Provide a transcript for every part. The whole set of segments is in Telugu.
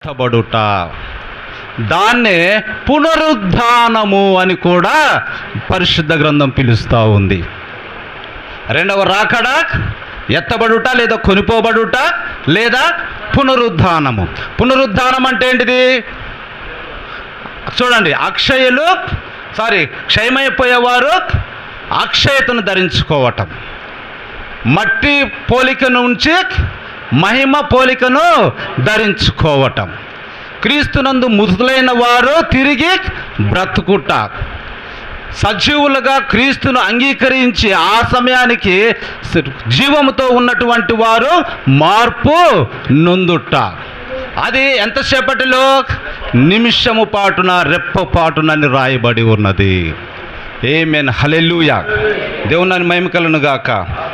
ఎత్తబడుట, దాన్నే పునరుద్ధానము అని కూడా పరిశుద్ధ గ్రంథం పిలుస్తూ ఉంది. రెండవ రాకడ ఎత్తబడుట లేదా కొనిపోబడుట లేదా పునరుద్ధానము. పునరుద్ధానం అంటే ఏంటిది? చూడండి, క్షయమైపోయేవారు అక్షయతను ధరించుకోవటం, మట్టి పోలిక నుంచి మహిమ పోలికను ధరించుకోవటం, క్రీస్తునందు మృతులైన వారు తిరిగి బ్రతుకుట, సజీవులుగా క్రీస్తును అంగీకరించి ఆ సమయానికి జీవముతో ఉన్నటువంటి వారు మార్పు నొందుట. అది ఎంతసేపటిలో? నిమిషము పాటున, రెప్ప పాటునని రాయబడి ఉన్నది. ఆమేన్, హల్లెలూయా. దేవుని మహిమ కలుగును గాక.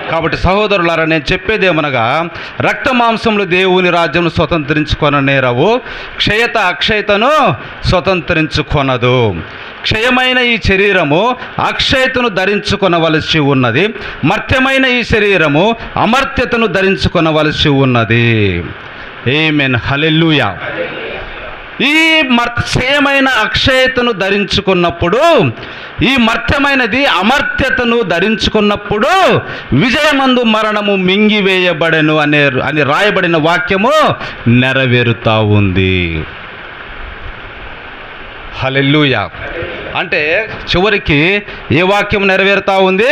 కాబట్టి సహోదరులారా, నేను చెప్పేది ఏమనగా, రక్త మాంసములు దేవుని రాజ్యం స్వతంత్రించుకొననేరవు, క్షయత అక్షయతను స్వతంత్రించుకొనదు. క్షయమైన ఈ శరీరము అక్షయతను ధరించుకొనవలసి ఉన్నది, మర్త్యమైన ఈ శరీరము అమర్త్యతను ధరించుకొనవలసి ఉన్నది. ఆమేన్, హల్లెలూయా. ఈ క్షయమైన అక్షయతను ధరించుకున్నప్పుడు, ఈ మర్త్యమైనది అమర్త్యతను ధరించుకున్నప్పుడు విజయమందు మరణము మింగివేయబడెను అని రాయబడిన వాక్యము నెరవేరుతా ఉంది. హల్లెలూయా. అంటే చివరికి ఏ వాక్యం నెరవేరుతా ఉంది?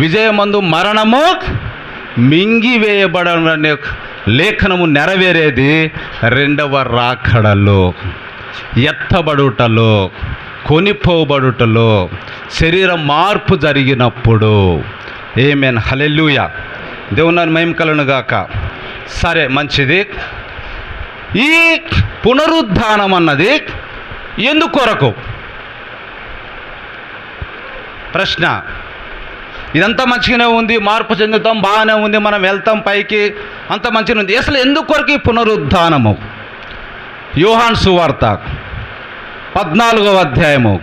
విజయమందు మరణము మింగివేయబడనే లేఖనము నెరవేరేది రెండవ రాకడలో, ఎత్తబడుటలో, కొనిపోబడుటలో, శరీర మార్పు జరిగినప్పుడు. ఆమేన్, హల్లెలూయా. దేవుని మహిమ కలుగును గాక. సరే, మంచిది. ఈ పునరుద్ధానం అన్నది ఎందుకొరకు? ప్రశ్న. ఇదంతా మంచిగానే ఉంది, మార్పు చెందుతాం, బాగానే ఉంది, మనం వెళ్తాం పైకి, అంత మంచిగా ఉంది. అసలు ఎందుకొరకు ఈ పునరుద్ధానము? యోహాను సువార్త 14వ అధ్యాయము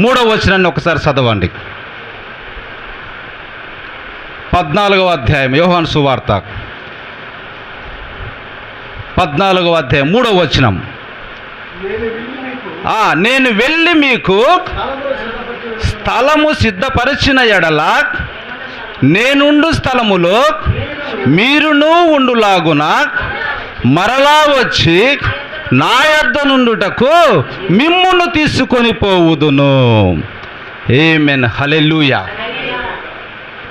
3వ వచనాన్ని ఒకసారి చదవండి. 14వ అధ్యాయం యోహాను సువార్త 14వ అధ్యాయం 3వ వచనం. నేను వెళ్ళి మీకు స్థలము సిద్ధపరిచిన ఎడల నేనుండు స్థలములో మీరును ఉండులాగున మరలా వచ్చి నా యొద్ద నుండుటకు మిమ్మును తీసుకొని పోవుదును. ఆమేన్, హల్లెలూయా.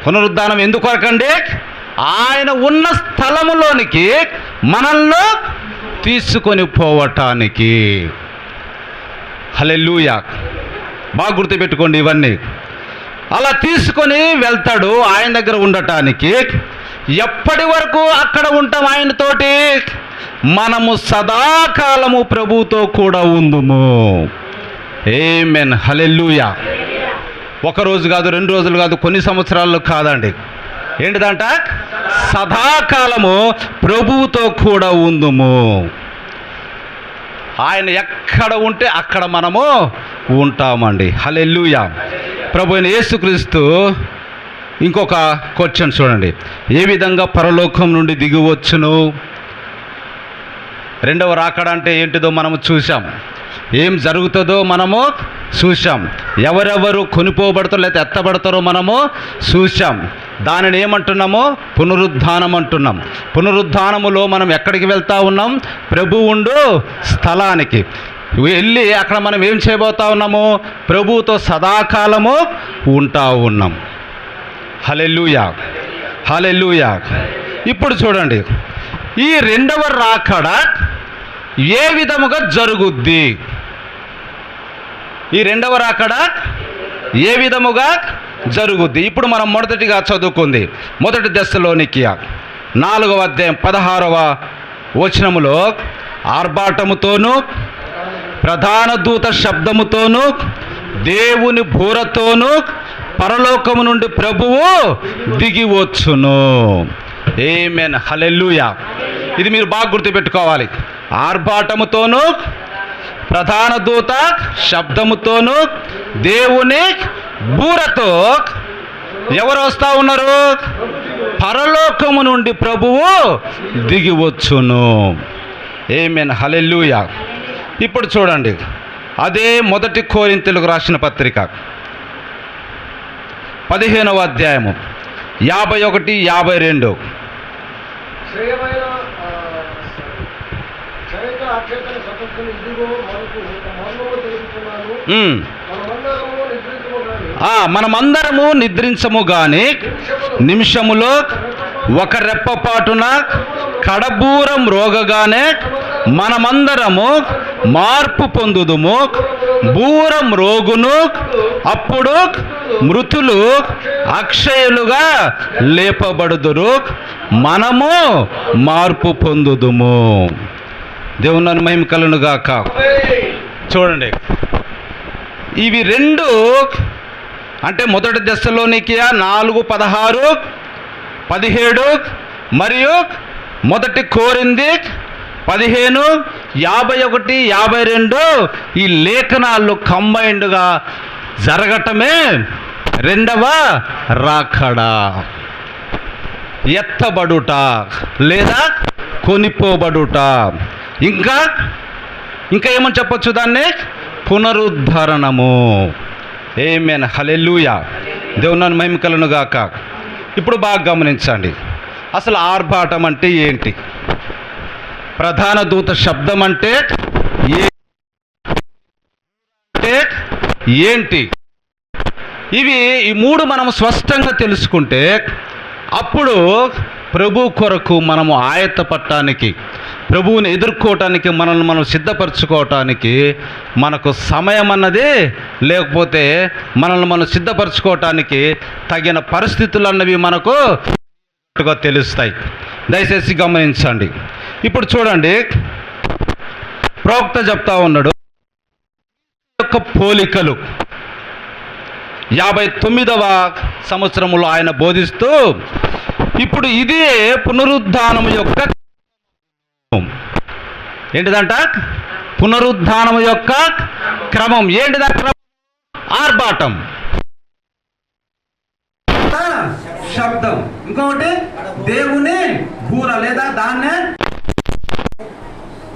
పునరుద్ధానం ఎందుకొరకండి? ఆయన ఉన్న స్థలములోనికి మనల్ని తీసుకొని పోవటానికి. హల్లెలూయా. బాగా గుర్తుపెట్టుకోండి ఇవన్నీ. అలా తీసుకొని వెళ్తాడు ఆయన దగ్గర ఉండటానికి. ఎప్పటి వరకు అక్కడ ఉంటాం ఆయనతోటి? మనము సదాకాలము ప్రభువుతో కూడా ఉందుము. ఆమేన్, హల్లెలూయా. ఒకరోజు కాదు, 2 రోజులు కాదు, కొన్ని సంవత్సరాలు కాదండి. ఏంటిదంట? సదాకాలము ప్రభువుతో కూడా ఉందుము. ఆయన ఎక్కడ ఉంటే అక్కడ మనము ఉంటామండి. హల్లెలూయా. ప్రభు అయిన యేసుక్రీస్తు ఇంకొక క్వశ్చన్ చూడండి. ఏ విధంగా పరలోకం నుండి దిగివచ్చును? రెండవ రాకడ అంటే ఏంటిదో మనము చూసాం, ఏం జరుగుతుందో మనము చూసాం, ఎవరెవరు కొనిపోబడతారో లేకపోతే ఎత్తబడతారో మనము చూసాం. దానిని ఏమంటున్నామో పునరుద్ధానం అంటున్నాం. పునరుద్ధానములో మనం ఎక్కడికి వెళ్తా ఉన్నాం? ప్రభు ఉండు స్థలానికి వెళ్ళి అక్కడ మనం ఏం చేయబోతా ఉన్నాము? ప్రభువుతో సదాకాలము ఉంటా ఉన్నాం. హల్లెలూయా, హల్లెలూయా. ఇప్పుడు చూడండి, ఈ రెండవ రాకడ ఏ విధముగా జరుగుద్ది? ఈ రెండవ రాకడ ఏ విధముగా జరుగుద్ది? ఇప్పుడు మనం మొదటిగా చదువుకుంది 1 దెస్సలోనికయ 4వ అధ్యాయం 16వ వచనములో, ఆర్భాటముతోనూ ప్రధాన దూత శబ్దముతోనూ దేవుని బూరతోనూ పరలోకము నుండి ప్రభువు దిగివచ్చును. ఆమేన్, హల్లెలూయా. ఇది మీరు బాగా గుర్తుపెట్టుకోవాలి. ఆర్భాటముతోనూ ప్రధాన దూత శబ్దముతోనూ దేవుని బూరతో ఎవరు వస్తూ ఉన్నారు? పరలోకము నుండి ప్రభువు దిగివచ్చును. ఆమేన్, హల్లెలూయా. ఇప్పుడు చూడండి, అదే మొదటి కొరింథీయులకు రాసిన పత్రిక 15వ అధ్యాయము 51, 52. మనమందరము నిద్రించము గాని నిమిషములో ఒక రెప్పపాటున కడబూరం రోగగానే మనమందరము మార్పు పొందుదుము. బూరం రోగును, అప్పుడు మృతులు అక్షయులుగా లేపబడుదురు, మనము మార్పు పొందుదుము. దేవుని మహిమ కలుగును గాక. చూడండి, ఇవి రెండు అంటే మొదటి దశలోనికియా 4:16, 17 మరియు మొదటి కొరింథీ 15, 51, 52 ఈ లేఖనాలు కంబైన్డ్గా జరగటమే రెండవ రాకడ, ఎత్తబడుట లేదా కొనిపోబడుట. ఇంకా ఏమని చెప్పొచ్చు దాన్ని? పునరుద్ధరణము. ఆమేన్, హల్లెలూయా. దేవుని మహిమ కలుగును గాక. ఇప్పుడు బాగా గమనించండి, అసలు ఆర్భాటం అంటే ఏంటి? ప్రధాన దూత శబ్దం అంటే ఏంటి? ఈ మూడు మనం స్పష్టంగా తెలుసుకుంటే అప్పుడు ప్రభు కొరకు మనము ఆయత్తపడటానికి, ప్రభువుని ఎదుర్కోవటానికి, మనల్ని మనం సిద్ధపరచుకోవటానికి మనకు సమయం అన్నది లేకపోతే మనల్ని మనం సిద్ధపరచుకోవటానికి తగిన పరిస్థితులు అన్నవి మనకు తెలుస్తాయి. దయచేసి గమనించండి. ఇప్పుడు చూడండి, ప్రవక్త చెప్తా ఉన్నాడు యొక్క పోలికలు 59వ సంవత్సరంలో ఆయన బోధిస్తూ, ఇప్పుడు ఇదే పునరుద్ధానం యొక్క ఏంటిదంట? పునరుద్ధానం యొక్క క్రమం ఏంటిదా? ఆర్భాటం, శబ్దం, ఇంకొకటి దేవుని బూర లేదా దాన్నే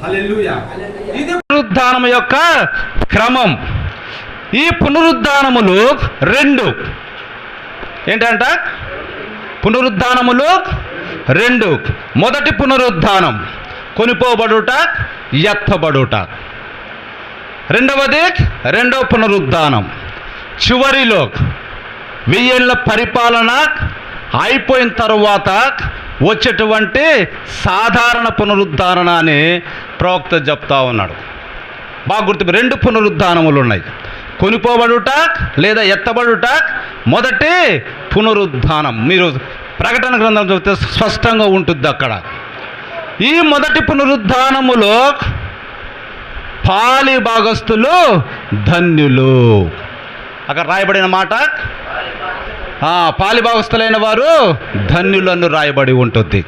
హల్లెలూయా. ఇది పునరుద్ధానం యొక్క క్రమం. ఈ పునరుద్ధానములు రెండు ఏంటంట? పునరుద్ధానములు రెండు. మొదటి పునరుద్ధానం కొనిపోబడుట, ఎత్తబడుట. రెండవది రెండవ పునరుద్ధానం, చివరిలో 1000 ఏళ్ల పరిపాలన అయిపోయిన తరువాత వచ్చేటువంటి సాధారణ పునరుద్ధరణ అని ప్రవక్త చెప్తా ఉన్నాడు. బాగా గుర్తు, రెండు పునరుద్ధానములు ఉన్నాయి, కొనిపోబడుట లేదా ఎత్తబడుట. మొదటి పునరుద్ధానం మీరు ప్రకటన గ్రంథం చూస్తే స్పష్టంగా ఉంటుంది అక్కడ. ఈ మొదటి పునరుద్ధానములో పాలి భాగస్థులు ధన్యులు. అక్కడ రాయబడిన మాట పాలి భాగస్థులైన వారు ధన్యులను రాయబడి ఉంటుంది.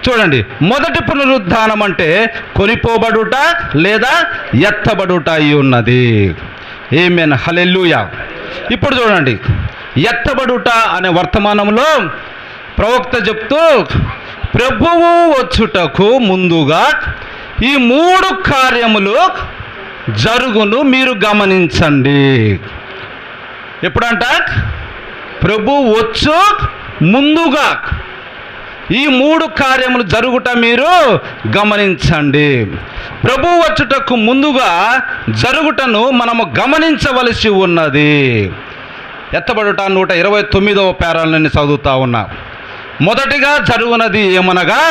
చూడండి, మొదటి పునరుద్ధానం అంటే కొనిపోబడుట లేదా ఎత్తబడుట అయి ఉన్నది. ఆమేన్, హల్లెలూయా. ఇప్పుడు చూడండి, ఎత్తబడుట అనే వర్తమానంలో ప్రవక్త చెప్తూ, ప్రభువు వచ్చుటకు ముందుగా ఈ 3 కార్యములు జరుగును, మీరు గమనించండి. ఎప్పుడంట? ప్రభు వచ్చు ముందుగా ఈ 3 కార్యములు జరుగుట మీరు గమనించండి. ప్రభు వచ్చుటకు ముందుగా జరుగుటను మనము గమనించవలసి ఉన్నది. ఎత్తబడుట 129వ పేరాలను చదువుతా ఉన్నా. మొదటిగా జరుగునది ఏమనగా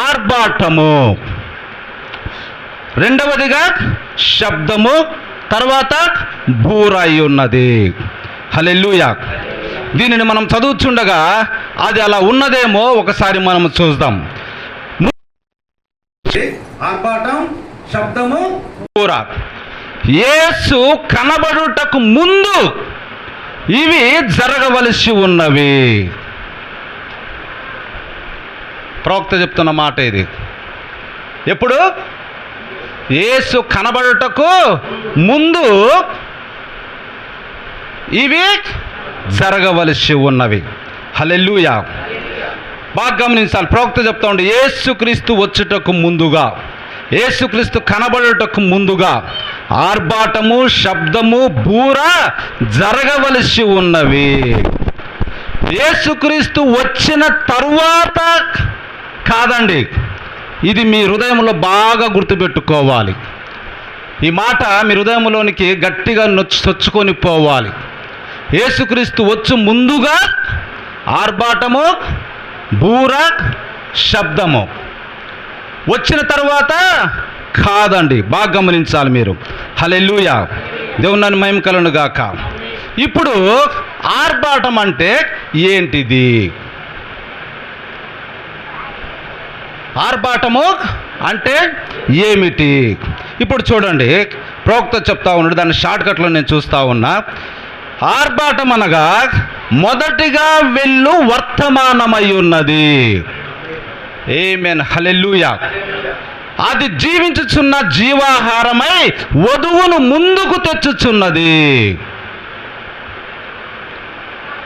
ఆర్భాటము, రెండవదిగా శబ్దము, తర్వాత బూర అయి ఉన్నది. హల్లెలూయా. దీనిని మనం చదువుతుండగా అది అలా ఉన్నదేమో ఒకసారి మనం చూద్దాం. ఆర్భాటం, శబ్దము, బూర. యేసు కనబడుటకు ముందు ఇవి జరగవలసి ఉన్నవి. ప్రవక్త చెప్తున్న మాట ఇది. ఎప్పుడు? యేసు కనబడుటకు ముందు ఇవి జరగవలసి ఉన్నవి. హల్లెలూయా. బాగా గమనించాలి. ప్రవక్త చెప్తా ఉండే యేసుక్రీస్తు వచ్చుటకు ముందుగా, యేసుక్రీస్తు కనబడుటకు ముందుగా ఆర్భాటము, శబ్దము, బూర జరగవలసి ఉన్నవి. యేసుక్రీస్తు వచ్చిన తరువాత కాదండి. ఇది మీ హృదయంలో బాగా గుర్తుపెట్టుకోవాలి. ఈ మాట మీ హృదయంలోనికి గట్టిగా చొచ్చుకొని పోవాలి. యేసుక్రీస్తు వచ్చు ముందుగా ఆర్భాటము, బూర, శబ్దము, వచ్చిన తర్వాత కాదండి. బాగా గమనించాలి మీరు. హల్లెలూయా, దేవుని మహిమ కలుగును గాక. ఇప్పుడు ఆర్భాటం అంటే ఏంటిది? ఆర్భాటము అంటే ఏమిటి? ఇప్పుడు చూడండి, ప్రవక్త చెప్తా ఉన్నాడు, దాన్ని షార్ట్కట్లో నేను చూస్తూ ఉన్నా. ఆర్భాటం అనగా మొదటిగా వెళ్ళు వర్తమానమై ఉన్నది. ఆమేన్, హల్లెలూయా. అది జీవించుచున్న జీవాహారమై వధువును ముందుకు తెచ్చుచున్నది.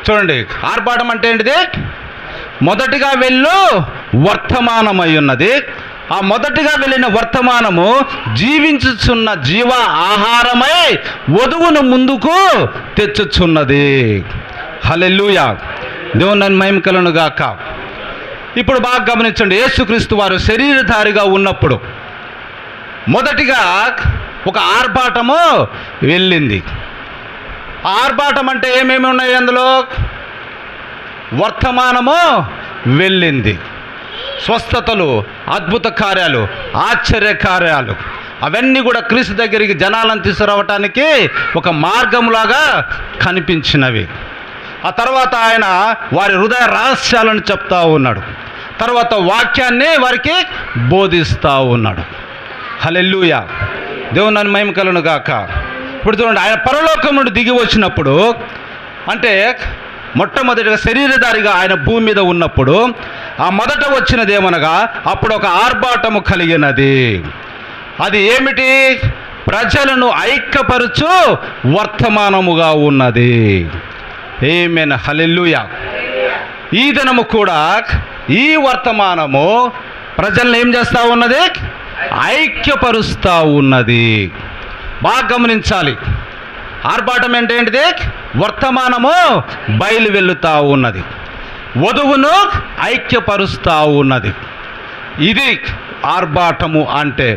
చూడండి, ఆర్భాటం అంటే ఏంటిది? మొదటిగా వెళ్ళు వర్తమానమై ఉన్నది. ఆ మొదటిగా వెళ్ళిన వర్తమానము జీవించుచున్న జీవ ఆహారమై వధువును ముందుకు తెచ్చుచున్నది. హల్లెలూయా, దేవుని మహిమ కలుగును గాక. ఇప్పుడు బాగా గమనించండి, యేసుక్రీస్తు వారు శరీరధారిగా ఉన్నప్పుడు మొదటిగా ఒక ఆర్భాటము వెళ్ళింది. ఆర్భాటం అంటే ఏమేమి ఉన్నాయి? అందులో వర్తమానము వెళ్ళింది. స్వస్థతలు, అద్భుత కార్యాలు, ఆశ్చర్య కార్యాలు, అవన్నీ కూడా క్రీస్తు దగ్గరికి జనాలను తీసుకురావటానికి ఒక మార్గంలాగా కనిపించినవి. ఆ తర్వాత ఆయన వారి హృదయ రహస్యాలను చెప్తా ఉన్నాడు. తర్వాత వాక్యాన్ని వారికి బోధిస్తూ ఉన్నాడు. హల్లెలూయా, దేవుని మహిమ కలుగును గాక. ఇప్పుడు చూడండి, ఆయన పరలోకం నుండి దిగి వచ్చినప్పుడు, అంటే మొట్టమొదటిగా శరీరధారిగా ఆయన భూమి మీద ఉన్నప్పుడు ఆ మొదట వచ్చినది ఏమనగా, అప్పుడు ఒక ఆర్భాటము కలిగినది. అది ఏమిటి? ప్రజలను ఐక్యపరచు వర్తమానముగా ఉన్నది. ఆమేన్, హల్లెలూయా. ఈ దినము కూడా ఈ వర్తమానము ప్రజలను ఏం చేస్తూ ఉన్నది? ఐక్యపరుస్తూ ఉన్నది. బాగా గమనించాలి. ఆర్భాటం అంటే ఏంటిది? వర్తమానము బయలు వెళుతూ ఉన్నది, వధువును ఐక్యపరుస్తూ ఉన్నది. ఇది ఆర్భాటము అంటే.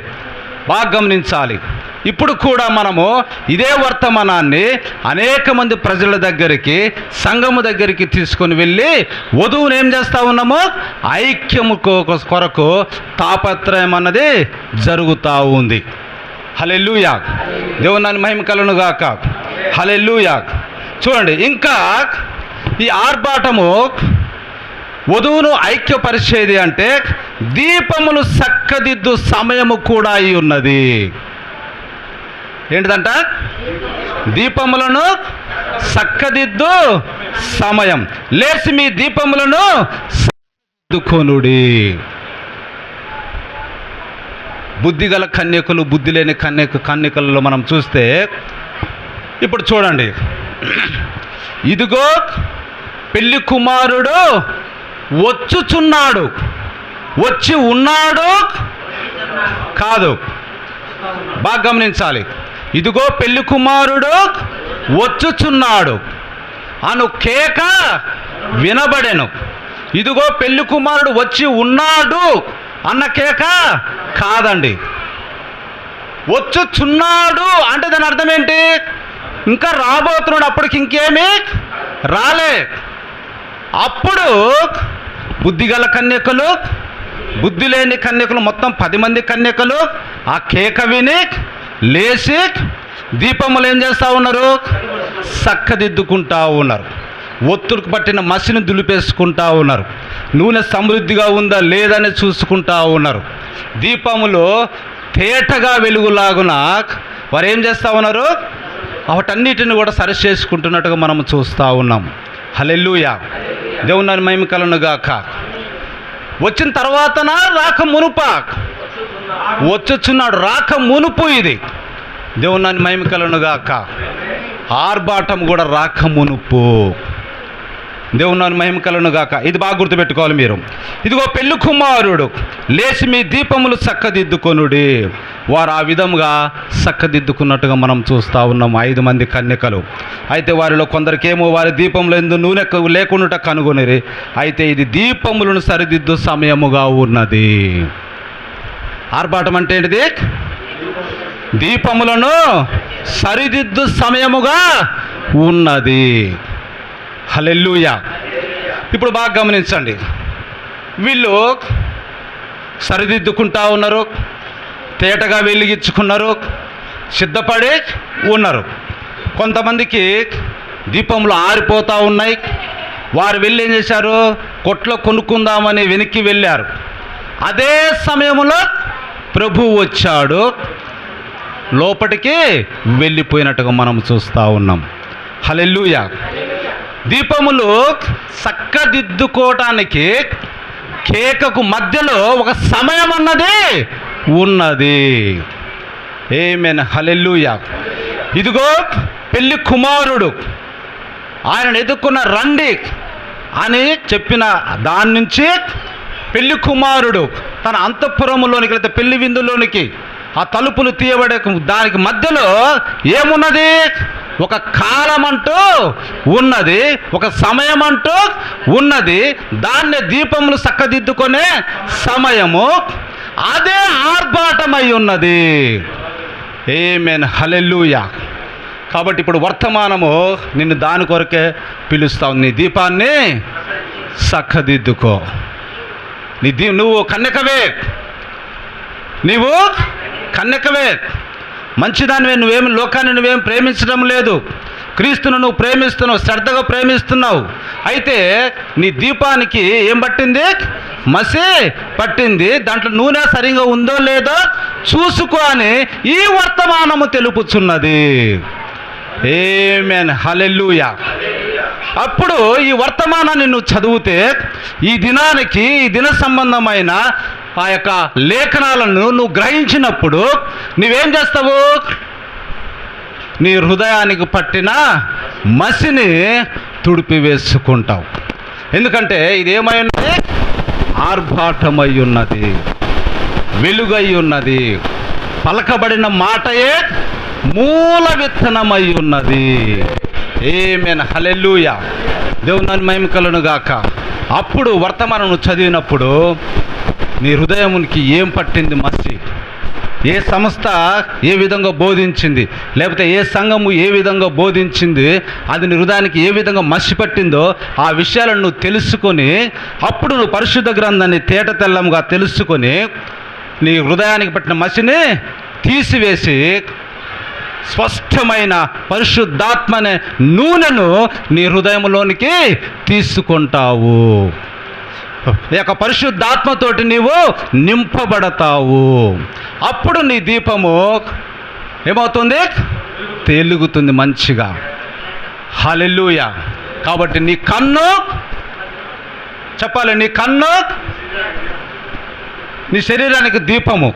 బాగా గమనించాలి. ఇప్పుడు కూడా మనము ఇదే వర్తమానాన్ని అనేక మంది ప్రజల దగ్గరికి, సంఘము దగ్గరికి తీసుకొని వెళ్ళి వధువును ఏం చేస్తూ ఉన్నాము? ఐక్యము కొరకు తాపత్రయం అన్నది జరుగుతూ ఉంది. హల్లెలూయా, దేవుని మహిమ కలుగును గాక. హల్లెలూయా. చూడండి, ఇంకా ఈ ఆర్భాటము వధువును ఐక్యపరిచేది అంటే దీపములు చక్కదిద్దు సమయము కూడా అయి ఉన్నది. ఏంటిదంట? దీపములను చక్కదిద్దు సమయం. లేచి మీ దీపములను సర్దుకొనుడి. బుద్ధి గల కన్యకులు, బుద్ధి లేని కన్యకలలో మనం చూస్తే, ఇప్పుడు చూడండి, ఇదిగో పెళ్లి కుమారుడు వచ్చుచున్నాడు, వచ్చి ఉన్నాడు కాదు. బాగా గమనించాలి. ఇదిగో పెళ్లి కుమారుడు వచ్చుచున్నాడు అను కేక వినబడెను. ఇదిగో పెళ్లి కుమారుడు వచ్చి ఉన్నాడు అన్న కేక కాదండి. వచ్చుచున్నాడు అంటే దాని అర్థం ఏంటి? ఇంకా రాబోతున్నాడు, అప్పటికి ఇంకేమీ రాలే. అప్పుడు బుద్ధిగల కన్యకలు, బుద్ధి లేని కన్యకలు, మొత్తం 10 మంది కన్యకలు ఆ కేక విని లేచి దీపములు ఏం చేస్తూ ఉన్నారు? చక్కదిద్దుకుంటా ఉన్నారు. ఒత్తుకు పట్టిన మసిని దులిపేసుకుంటా ఉన్నారు. నూనె సమృద్ధిగా ఉందా లేదని చూసుకుంటా ఉన్నారు. దీపములో తేటగా వెలుగులాగున వారు ఏం చేస్తూ ఉన్నారు? వాటన్నిటిని కూడా సరి చేసుకుంటున్నట్టుగా మనం చూస్తూ ఉన్నాం. హల్లెలూయా, దేవుని మహిమ కలుగును గాక. వచ్చిన తర్వాతనా రాక మునుపా? వచ్చుచున్నాడు, రాక మునుపు ఇది. దేవుని మహిమ కలుగును గాక. ఆర్భాటం కూడా రాక మునుపు. దేవుని మహిమ కలుగును గాక. ఇది బాగా గుర్తుపెట్టుకోవాలి మీరు. ఇదిగో పెళ్లి కుమారుడు లేచి మీ దీపములు చక్కదిద్దుకొనుడి. వారు ఆ విధంగా చక్కదిద్దుకున్నట్టుగా మనం చూస్తూ ఉన్నాం. 5 మంది కన్యకలు. అయితే వారిలో కొందరికేమో వారి దీపంలో ఎందు నూనె లేకుండా కనుగొనిరి. అయితే ఇది దీపములను సరిదిద్దు సమయముగా ఉన్నది. ఆర్భాటం అంటే ఏంటిది? దీపములను సరిదిద్దు సమయముగా ఉన్నది. హల్లెలూయా. ఇప్పుడు బాగా గమనించండి. వీళ్ళు సరిదిద్దుకుంటా ఉన్నారు, తేటగా వెలిగించుకున్నారు, సిద్ధపడి ఉన్నారు. కొంతమందికి దీపములు ఆరిపోతూ ఉన్నాయి. వారు వెళ్ళి ఏం చేశారు? కొట్లో కొనుక్కుందామని వెనక్కి వెళ్ళారు. అదే సమయంలో ప్రభువు వచ్చాడు, లోపటికి వెళ్ళిపోయినట్టుగా మనం చూస్తూ ఉన్నాం. హల్లెలూయా. దీపములు చక్కదిద్దుకోవటానికి కేకకు మధ్యలో ఒక సమయం అన్నది ఉన్నది. ఆమేన్. హల్లెలూయా. ఇదిగో పెళ్లి కుమారుడు ఆయనను ఎదుర్కొన్న రండి అని చెప్పిన దాని నుంచి పెళ్లి కుమారుడు తన అంతఃపురములోనికి లేదా పెళ్లి విందులోనికి ఆ తలుపులు తీయబడే దానికి మధ్యలో ఏమున్నది? ఒక కాలం అంటూ ఉన్నది, ఒక సమయం అంటూ ఉన్నది. దాన్ని దీపములు చక్కదిద్దుకునే సమయము. అదే ఆర్భాటమై ఉన్నది. ఆమేన్. హల్లెలూయా. కాబట్టి ఇప్పుడు వర్తమానము నిన్ను దాని కొరకే పిలుస్తా ఉంది. నీ దీపాన్ని చక్కదిద్దుకో. నువ్వు కన్యకవే, నీవు కన్యకవే, మంచిదానివే. నువ్వేమి లోకాన్ని నువ్వేం ప్రేమించడం లేదు, క్రీస్తును నువ్వు ప్రేమిస్తున్నావు, శ్రద్ధగా ప్రేమిస్తున్నావు. అయితే నీ దీపానికి ఏం పట్టింది? మసి పట్టింది. దాంట్లో నూనె సరిగా ఉందో లేదో చూసుకో అని ఈ వర్తమానము తెలుపుచున్నది. ఆమేన్. హల్లెలూయా. అప్పుడు ఈ వర్తమానాన్ని నువ్వు చదివితే ఈ దినానికి, ఈ దిన సంబంధమైన ఆ యొక్క లేఖనాలను నువ్వు గ్రహించినప్పుడు నువ్వేం చేస్తావు? నీ హృదయానికి పట్టిన మసిని తుడిపి వేసుకుంటావు. ఎందుకంటే ఇదేమై ఉన్నది? ఆర్భాటమై ఉన్నది, వెలుగై ఉన్నది, పలకబడిన మాటయే మూల విత్తనమై ఉన్నది. ఆమేన్. హల్లెలూయా. దేవుని మహిమ కలుగును గాక. అప్పుడు వర్తమానం చదివినప్పుడు నీ హృదయానికి ఏం పట్టింది మసి, ఏ సంస్థ ఏ విధంగా బోధించింది, లేకపోతే ఏ సంఘము ఏ విధంగా బోధించింది, అది నీ హృదయానికి ఏ విధంగా మసి పట్టిందో ఆ విషయాలను నువ్వు తెలుసుకొని అప్పుడు నువ్వు పరిశుద్ధ గ్రంథాన్ని తేట తెల్లంగా తెలుసుకొని నీ హృదయానికి పట్టిన మసిని తీసివేసి స్పష్టమైన పరిశుద్ధాత్మనే నూనెను నీ హృదయంలోనికి తీసుకుంటావు. ఈ యొక్క పరిశుద్ధాత్మతోటి నీవు నింపబడతావు. అప్పుడు నీ దీపము ఏమవుతుంది? తెలుగుతుంది మంచిగా. హల్లెలూయా. కాబట్టి నీ కన్ను చెప్పాలి, నీ కన్ను నీ శరీరానికి దీపము.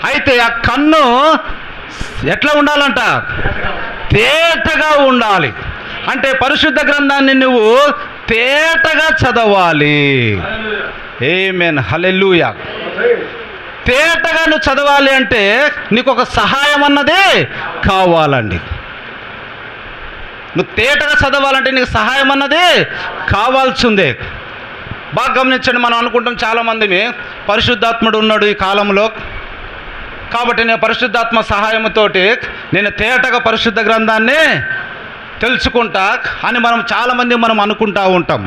అయితే ఆ కన్ను ఎట్లా ఉండాలంట? తేటగా ఉండాలి. అంటే పరిశుద్ధ గ్రంథాన్ని నువ్వు తేటగా చదవాలి. ఆమేన్. హల్లెలూయా. తేటగా నువ్వు చదవాలి అంటే నీకు ఒక సహాయం అన్నది కావాలండి. నువ్వు తేటగా చదవాలంటే నీకు సహాయం అన్నది కావాల్సిందే. బాగా గమనించండి. మనం అనుకుంటాం చాలామందిని పరిశుద్ధాత్ముడు ఉన్నాడు ఈ కాలంలో, కాబట్టి నేను పరిశుద్ధాత్మ సహాయంతోటి నేను తేటగా పరిశుద్ధ గ్రంథాన్ని తెలుసుకుంటా అని చాలామంది మనం అనుకుంటా ఉంటాం.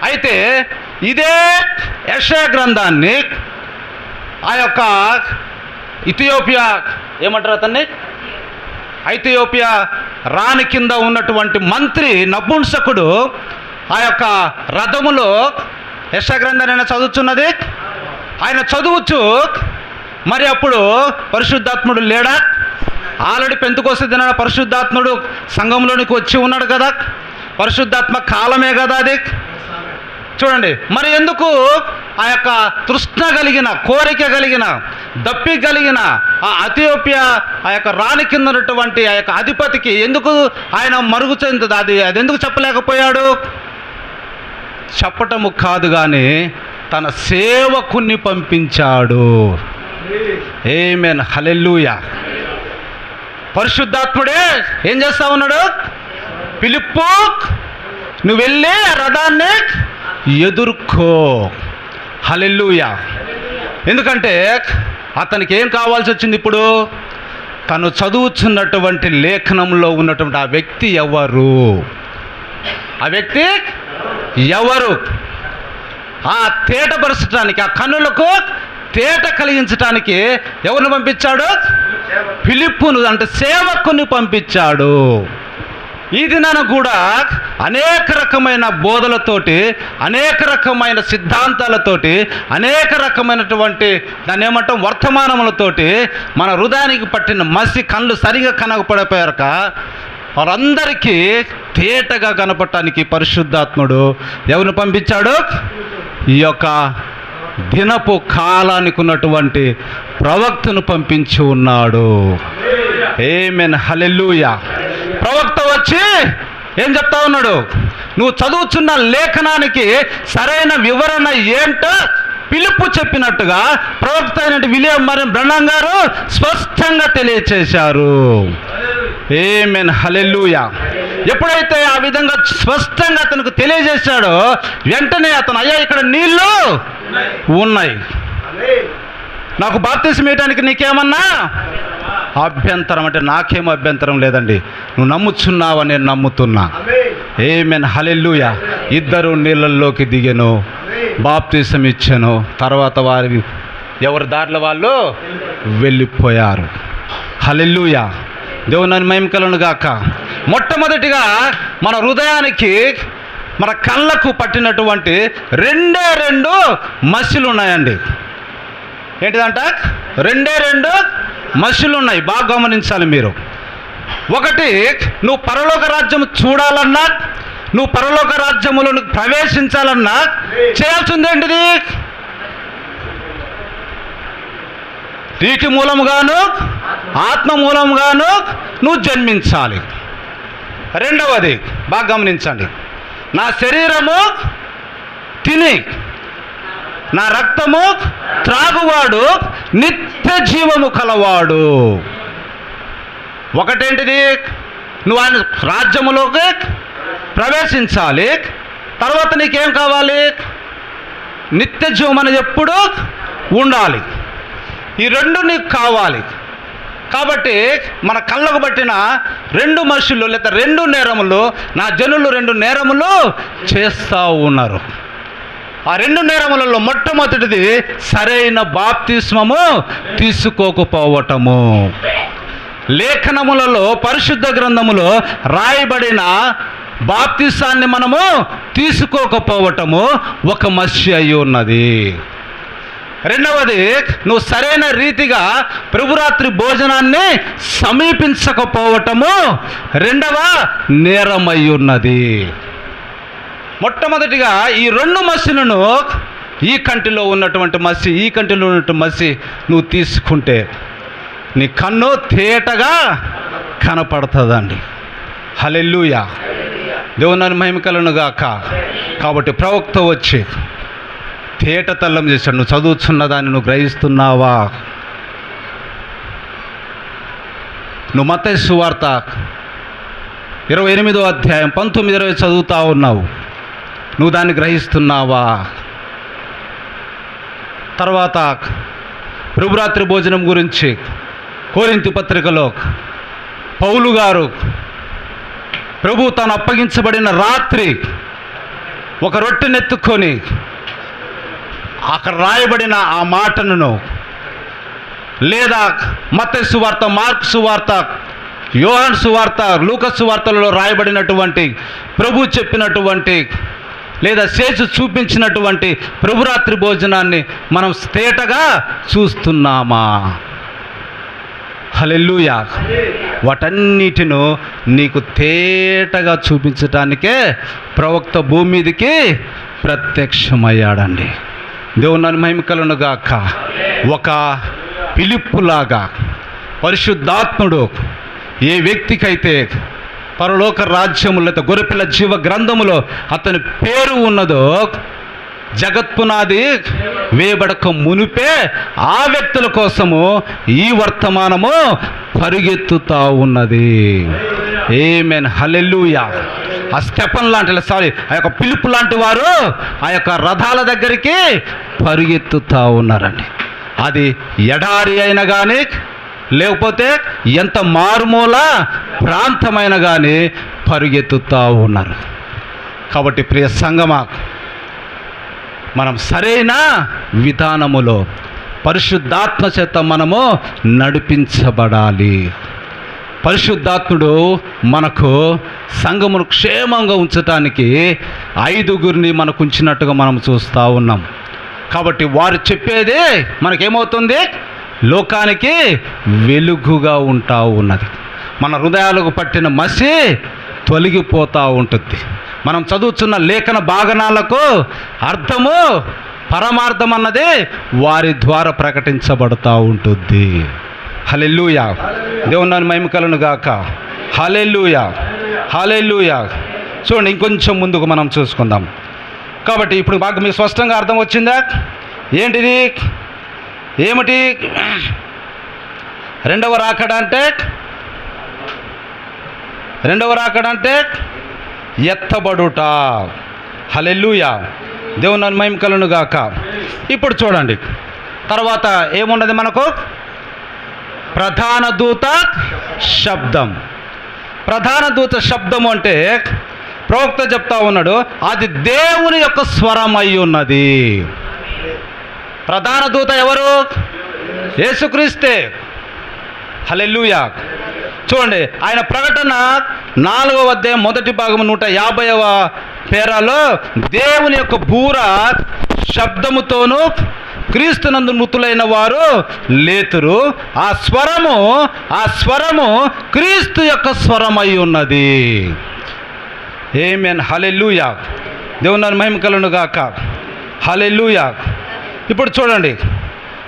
అయితే ఇదే యెషయా గ్రంథాన్ని ఆ యొక్క ఇథియోపియా ఏమంటారు అతన్ని, ఐథియోపియా రాణి కింద ఉన్నటువంటి మంత్రి నపుంసకుడు ఆ యొక్క రథములో యెషయా గ్రంథాన్ని ఆయన చదువుతున్నది. ఆయన చదువుచు మరి అప్పుడు పరిశుద్ధాత్ముడు లేడా? ఆల్రెడీ పెంతెకొస్తు దినాన పరిశుద్ధాత్ముడు సంఘంలోనికి వచ్చి ఉన్నాడు కదా, పరిశుద్ధాత్మ కాలమే కదా అది. చూడండి, మరి ఎందుకు ఆ యొక్క తృష్ణ కలిగిన, కోరిక కలిగిన, దప్పి కలిగిన ఆ ఇథియోపియా ఆ యొక్క రాణి కింద ఉన్నటువంటి ఆ యొక్క అధిపతికి ఎందుకు ఆయన మరుగు చెందుతుంది? అది ఎందుకు చెప్పలేకపోయాడు? చెప్పటము కాదు కానీ తన సేవకుని పంపించాడు. ఆమేన్, హల్లెలూయా. పరిశుద్ధాత్ముడే ఏం చేస్తా ఉన్నాడు? ఫిలిప్పు, నువ్వు వెళ్ళి ఆ రథాన్ని ఎదుర్కో. హల్లెలూయా. ఎందుకంటే అతనికి ఏం కావాల్సి వచ్చింది? ఇప్పుడు తను చదువుతున్నటువంటి లేఖనంలో ఉన్నటువంటి ఆ వ్యక్తి ఎవరు? ఆ వ్యక్తి ఎవరు? ఆ తేటపరచడానికి, ఆ కన్నులకు తేట కలిగించడానికి ఎవరిని పంపించాడు? ఫిలిప్పును, అంటే సేవకుని పంపించాడు. ఈ దినాన కూడా అనేక రకమైన బోధలతోటి, అనేక రకమైన సిద్ధాంతాలతోటి, అనేక రకమైనటువంటి దాన్ని ఏమంటాం వర్తమానములతోటి మన హృదయానికి పట్టిన మసి కళ్ళు సరిగా కనపడిపోయాక వారందరికీ తేటగా కనపడటానికి పరిశుద్ధాత్ముడు ఎవరిని పంపించాడు? ఈ యొక్క దినపు కాలానికి ఉన్నటువంటి ప్రవక్తను పంపించి ఉన్నాడు. ఆమేన్, హల్లెలూయా. ప్రవక్త వచ్చి ఏం చెప్తా ఉన్నాడు? నువ్వు చదువుతున్న లేఖనానికి సరైన వివరణ ఏంటో ఫిలిప్పు చెప్పినట్టుగా ప్రవక్త అయిన విలియం మరి బ్రహ్నం గారు స్పష్టంగా తెలియచేశారు. ఆమేన్, హల్లెలూయా. ఎప్పుడైతే ఆ విధంగా స్పష్టంగా అతనికి తెలియజేశాడో వెంటనే అతను, అయ్యా ఇక్కడ నీళ్లు ఉన్నాయి, నాకు బాప్తిసం ఇవ్వడానికి నీకేమన్నా అభ్యంతరం? అంటే నాకేం అభ్యంతరం లేదండి, నువ్వు నమ్ముచున్నావని నేను నమ్ముతున్నా. ఆమేన్, హల్లెలూయా. ఇద్దరు నీళ్ళల్లోకి దిగెను, బాప్తిసం ఇచ్చాను. తర్వాత వారి ఎవరి దారిలో వాళ్ళు వెళ్ళిపోయారు. హల్లెలూయా. దేవుని మహిమ కలుగును గాక. మొట్టమొదటిగా మన హృదయానికి, మన కళ్ళకు పట్టినటువంటి రెండు మసిలు ఉన్నాయండి. ఏంటిదంట? రెండు మనుషులు ఉన్నాయి. బాగా గమనించాలి మీరు. ఒకటి, నువ్వు పరలోక రాజ్యం చూడాలన్నా, నువ్వు పరలోక రాజ్యములో ప్రవేశించాలన్నా చేయాల్సింది ఏంటిది? నీటి మూలముగాను ఆత్మ మూలముగాను నువ్వు జన్మించాలి. రెండవది బాగా గమనించండి, నా శరీరము తిని నా రక్తము త్రాగువాడు నిత్య జీవము కలవాడు. ఒకటేంటిది? నువ్వు ఆయన రాజ్యములోకి ప్రవేశించాలి. తర్వాత నీకేం కావాలి? నిత్య జీవం అనేది ఎప్పుడు ఉండాలి. ఈ రెండు నీకు కావాలి. కాబట్టి మన కళ్ళకు పట్టిన రెండు మనుషులు లేదా రెండు నేరములు, నా జనులు రెండు నేరములు చేస్తూ ఉన్నారు. ఆ రెండు నేరములలో మొట్టమొదటిది సరైన బాప్తిస్మము తీసుకోకపోవటము. లేఖనములలో, పరిశుద్ధ గ్రంథములో రాయబడిన బాప్తిసాన్ని మనము తీసుకోకపోవటము ఒక మసి అయి ఉన్నది. రెండవది, నువ్వు సరైన రీతిగా ప్రభురాత్రి భోజనాన్ని సమీపించకపోవటము రెండవ నేరమై ఉన్నది. మొట్టమొదటిగా ఈ రెండు మసిలను, ఈ కంటిలో ఉన్నటువంటి మసి, ఈ కంటిలో ఉన్నటువంటి మసి నువ్వు తీసుకుంటే నీ కన్ను తేటగా కనపడుతుందండి. హల్లెలూయా. దేవుని మహిమ కలుగును గాక. కాబట్టి ప్రవక్త వచ్చి తేట తెల్లం చేశాడు. నువ్వు చదువుతున్న దాన్ని నువ్వు గ్రహిస్తున్నావా? నువ్వు మత్తయి సువార్త 28వ అధ్యాయం 19-20 చదువుతా ఉన్నావు, నువ్వు దాన్ని గ్రహిస్తున్నావా? తర్వాత ప్రభురాత్రి భోజనం గురించి కొరింథీ పత్రికలో పౌలు గారు ప్రభు తాను అప్పగించబడిన రాత్రి ఒక రొట్టెనెత్తుకొని అక్కడ రాయబడిన ఆ మాటను, లేదా మత్తయి సువార్త, మార్కు సువార్త, యోహాను సువార్త, లూకా సువార్తలలో రాయబడినటువంటి ప్రభు చెప్పినటువంటి లేదా చేసి చూపించినటువంటి ప్రభురాత్రి భోజనాన్ని మనం తేటగా చూస్తున్నామా? హల్లెలూయా. వాటన్నిటిను నీకు తేటగా చూపించటానికే ప్రవక్త భూమి మీదకి ప్రత్యక్షమయ్యాడండి. దేవుని మహిమ కలుగును గాక. ఒక ఫిలిప్పులాగా పరిశుద్ధాత్ముడు ఏ వ్యక్తికైతే పరలోక రాజ్యములో గొర్రెపిల్ల జీవ గ్రంథములో అతని పేరు ఉన్నదో, జగత్పునాది వేయబడక మునిపే ఆ వ్యక్తుల కోసము ఈ వర్తమానము పరిగెత్తుతా ఉన్నది. ఆమేన్, హల్లెలూయా. ఆ స్టెఫన్ లాంటి ఆ యొక్క పిలుపు లాంటి వారు ఆ యొక్క రథాల దగ్గరికి పరిగెత్తుతూ ఉన్నారండి. అది ఎడారి అయినా కానీ, లేకపోతే ఎంత మారుమూల ప్రాంతమైన కానీ పరిగెత్తుతూ ఉన్నారు. కాబట్టి ప్రియ సంగమా, మనం సరైన విధానములో పరిశుద్ధాత్మ చేత మనము నడిపించబడాలి. పరిశుద్ధాత్ముడు మనకు సంఘమును క్షేమంగా ఉంచటానికి 5గురిని మనకు ఉంచినట్టుగా మనం చూస్తూ ఉన్నాం. కాబట్టి వారు చెప్పేది మనకేమవుతుంది? లోకానికి వెలుగుగా ఉంటా ఉన్నది. మన హృదయాలకు పట్టిన మసి తొలగిపోతూ ఉంటుంది. మనం చదువుతున్న లేఖన భాగనాలకు అర్థము, పరమార్థం అన్నది వారి ద్వారా ప్రకటించబడుతూ ఉంటుంది. హల్లెలూయా. దేవుని మహిమ కలుగును గాక. హల్లెలూయా, హల్లెలూయా. చూడండి, ఇంకొంచెం ముందుకు మనం చూసుకుందాం. కాబట్టి ఇప్పుడు బాగా మీకు స్పష్టంగా అర్థం వచ్చిందా? ఏంటిది? ఏమిటి రెండవ రాకడ అంటే? రెండవ రాకడ అంటే ఎత్తబడుట. హల్లెలూయా. దేవుని మహిమ కలుగును గాక. ఇప్పుడు చూడండి, తర్వాత ఏమున్నది మనకు? ప్రధాన దూత శబ్దం. ప్రధాన దూత శబ్దము అంటే ప్రవక్త చెప్తా ఉన్నాడు, అది దేవుని యొక్క స్వరం అయి ఉన్నది. ప్రధాన దూత ఎవరు? యేసుక్రీస్తే. హల్లెలూయా. చూడండి, ఆయన ప్రకటన 4వ అధ్యాయం 1వ భాగం 150వ పేరాలో దేవుని యొక్క బూర శబ్దముతోనూ క్రీస్తునందు మృతులైన వారు లేతురు. ఆ స్వరము క్రీస్తు యొక్క స్వరమై ఉన్నది. ఆమేన్, హల్లెలూయా. దేవుని మహిమ కలుగును గాక. హల్లెలూయా. ఇప్పుడు చూడండి,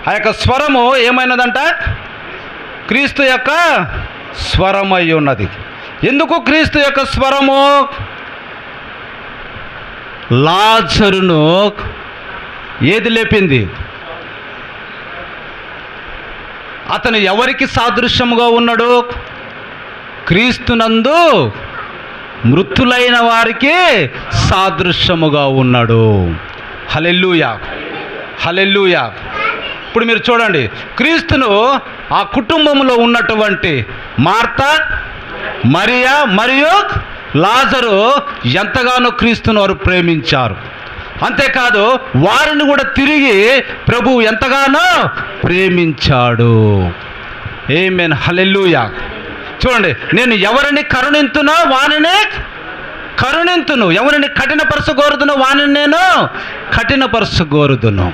ఆ యొక్క స్వరము ఏమైనదంట? క్రీస్తు యొక్క స్వరమై ఉన్నది. ఎందుకు క్రీస్తు యొక్క స్వరము? లాజరును ఏది లేపింది? అతను ఎవరికి సాదృశ్యముగా ఉన్నాడు? క్రీస్తునందు మృతులైన వారికి సాదృశ్యముగా ఉన్నాడు. హల్లెలూయా, హల్లెలూయా. ఇప్పుడు మీరు చూడండి, క్రీస్తును ఆ కుటుంబంలో ఉన్నటువంటి మార్తా, మరియా మరియు లాజరు ఎంతగానో క్రీస్తును వారు ప్రేమించారు. అంతేకాదు, వారిని కూడా తిరిగి ప్రభువు ఎంతగానో ప్రేమించాడు. ఆమేన్, హల్లెలూయా. చూడండి, నేను ఎవరిని కరుణింతునో వానిని కరుణింతును, ఎవరిని కఠినపరచగోరుదునో వానిని నేను కఠినపరచగోరుదును.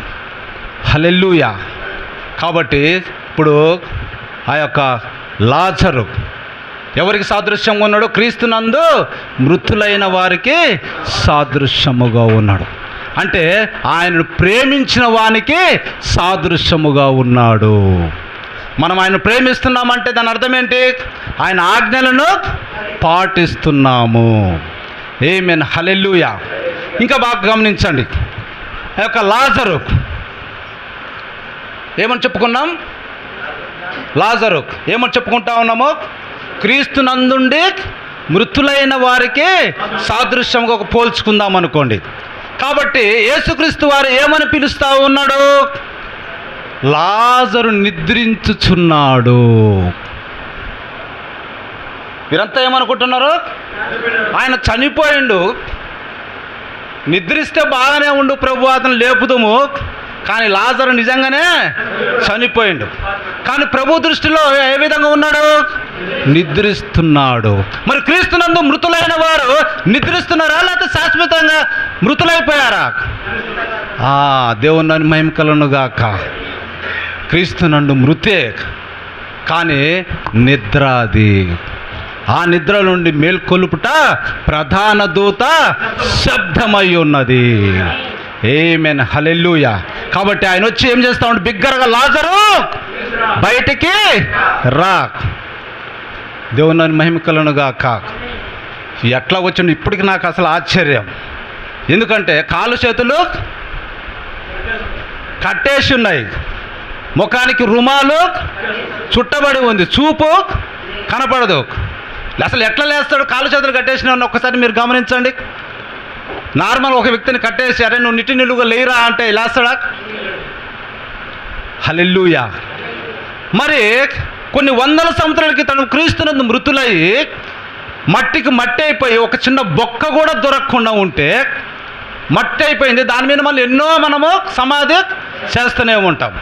హల్లెలూయా. కాబట్టి ఇప్పుడు ఆ యొక్క లాజరు ఎవరికి సాదృశ్యంగా ఉన్నాడు? క్రీస్తునందు మృతులైన వారికి సాదృశ్యముగా ఉన్నాడు. అంటే ఆయనను ప్రేమించిన వానికి సాదృశ్యముగా ఉన్నాడు. మనం ఆయన ప్రేమిస్తున్నామంటే దాని అర్థం ఏంటి? ఆయన ఆజ్ఞలను పాటిస్తున్నాము. ఆమేన్, హల్లెలూయా. ఇంకా బాగా గమనించండి, ఆ యొక్క లాజరు ఏమని చెప్పుకున్నాం? లాజరు ఏమని చెప్పుకుంటా ఉన్నాము? క్రీస్తునందుండి మృతులైన వారికి సాదృశ్యంగా పోల్చుకుందాం అనుకోండి. కాబట్టి యేసుక్రీస్తు వారు ఏమని పిలుస్తూ ఉన్నాడు? లాజరు నిద్రించుచున్నాడు. మీరంతా ఏమనుకుంటున్నారు? ఆయన చనిపోయిండు, నిద్రిస్తే బాగానే ఉండు ప్రభు, అతను లేపుదాము. కానీ లాజరు నిజంగానే చనిపోయిండు. కానీ ప్రభు దృష్టిలో ఏ విధంగా ఉన్నాడు? నిద్రిస్తున్నాడు. మరి క్రీస్తునందు మృతులైన వారు నిద్రిస్తున్నారా, లేకపోతే శాశ్వతంగా మృతులైపోయారా? దేవుని మహిమ కలుగును గాక. క్రీస్తునందు మృతే, కానీ నిద్ర అది. ఆ నిద్ర నుండి మేల్కొలుపుట ప్రధాన దూత శబ్దమై ఉన్నది. ఆమేన్, హల్లెలూయా. కాబట్టి ఆయన వచ్చి ఏం చేస్తా ఉంటే బిగ్గరగా, లాజరు బయటికి రా. దేవుని మహిమ కలుగును గాక. ఎట్లా వచ్చిండు ఇప్పటికి నాకు అసలు ఆశ్చర్యం. ఎందుకంటే కాళ్ళు చేతులు కట్టేసి ఉన్నాయి, ముఖానికి రుమాలు చుట్టబడి ఉంది, చూపు కనపడదు. అసలు ఎట్లా లేస్తాడు కాళ్ళు చేతులు కట్టేసిన ఒక్కసారి మీరు గమనించండి. నార్మల్ ఒక వ్యక్తిని కట్టేసి అరే నువ్వు నిలువుగా లేరా అంటే లేస్తాడా? హల్లెలూయా. మరి కొన్ని వందల సంవత్సరాల క్రితం క్రీస్తునందు మృతులయ్యి మట్టికి మట్టి అయిపోయి ఒక చిన్న బొక్క కూడా దొరకకుండా ఉంటే మట్టి అయిపోయింది, దాని మీద మళ్ళీ ఎన్నో మనము సమాధి చేస్తూనే ఉంటాం.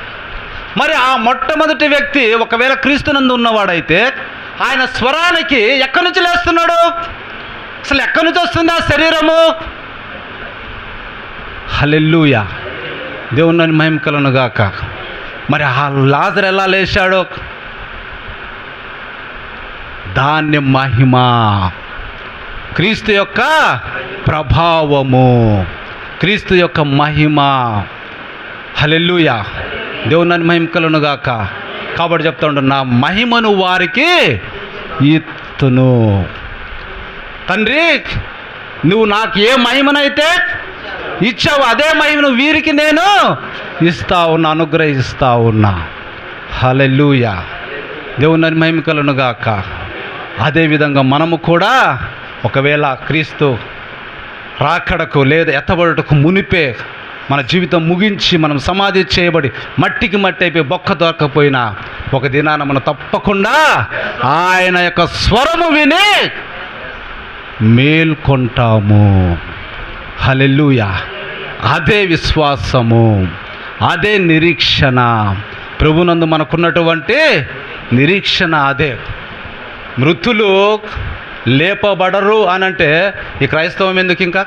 మరి ఆ మొట్టమొదటి వ్యక్తి ఒకవేళ క్రీస్తునందు ఉన్నవాడైతే ఆయన స్వరానికి ఎక్కడి నుంచి లేస్తున్నాడు? అసలు ఎక్కడి నుంచి వస్తుంది ఆ శరీరము? హల్లెలూయా, దేవుని మహిమ కలుగును గాక. మరి ఆ లాజరు ఎలా లేచాడో దాన్ని మహిమ, క్రీస్తు యొక్క ప్రభావము, క్రీస్తు యొక్క మహిమ. హల్లెలూయా, దేవుని మహిమ కలుగును గాక. కాబట్టి చెప్తా ఉండు, నా మహిమను వారికి ఇత్తును. తండ్రి నువ్వు నాకు ఏ మహిమనైతే ఇచ్చావు అదే మహిమను వీరికి నేను ఇస్తా ఉన్నా, అనుగ్రహిస్తా ఉన్నా. హల్లెలూయా, దేవుని మహిమ కలుగును గాక. అదేవిధంగా మనము కూడా ఒకవేళ క్రీస్తు రాకడకు లేదా ఎత్తబడుటకు మునిపే మన జీవితం ముగించి మనం సమాధి చేయబడి మట్టికి మట్టి అయిపోయి బొక్క దొరకపోయినా ఒక దినాన మనం తప్పకుండా ఆయన యొక్క స్వరము విని మేల్కొంటాము. హల్లెలూయా, అదే విశ్వాసము, అదే నిరీక్షణ. ప్రభునందు మనకున్నటువంటి నిరీక్షణ అదే. మృతులు లేపబడరు అని అంటే ఈ క్రైస్తవం ఎందుకు? ఇంకా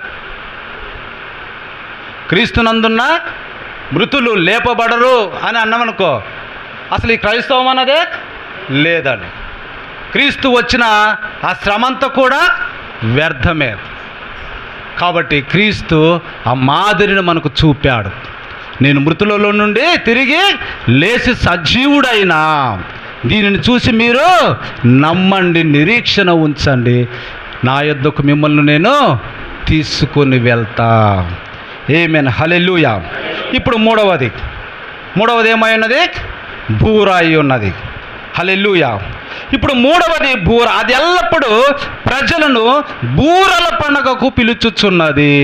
క్రీస్తునందున్న మృతులు లేపబడరు అని అన్నామనుకో, అసలు ఈ క్రైస్తవం అన్నదే లేదని. క్రీస్తు వచ్చిన ఆ శ్రమంతా కూడా వ్యర్థమే. కాబట్టి క్రీస్తు ఆ మాదిరిని మనకు చూపాడు. నేను మృతులలో నుండి తిరిగి లేచి సజీవుడైనా, దీనిని చూసి మీరు నమ్మండి, నిరీక్షణ ఉంచండి, నా యొద్దకు మిమ్మల్ని నేను తీసుకొని వెళ్తా. ఆమేన్, హల్లెలూయా. ఇప్పుడు మూడవది ఏమై ఉన్నది? బూర అయి ఉన్నది. హల్లెలూయా. ఇప్పుడు మూడవది బూర. అది ఎల్లప్పుడూ ప్రజలను బూరల పండుగకు పిలుచుచున్నది.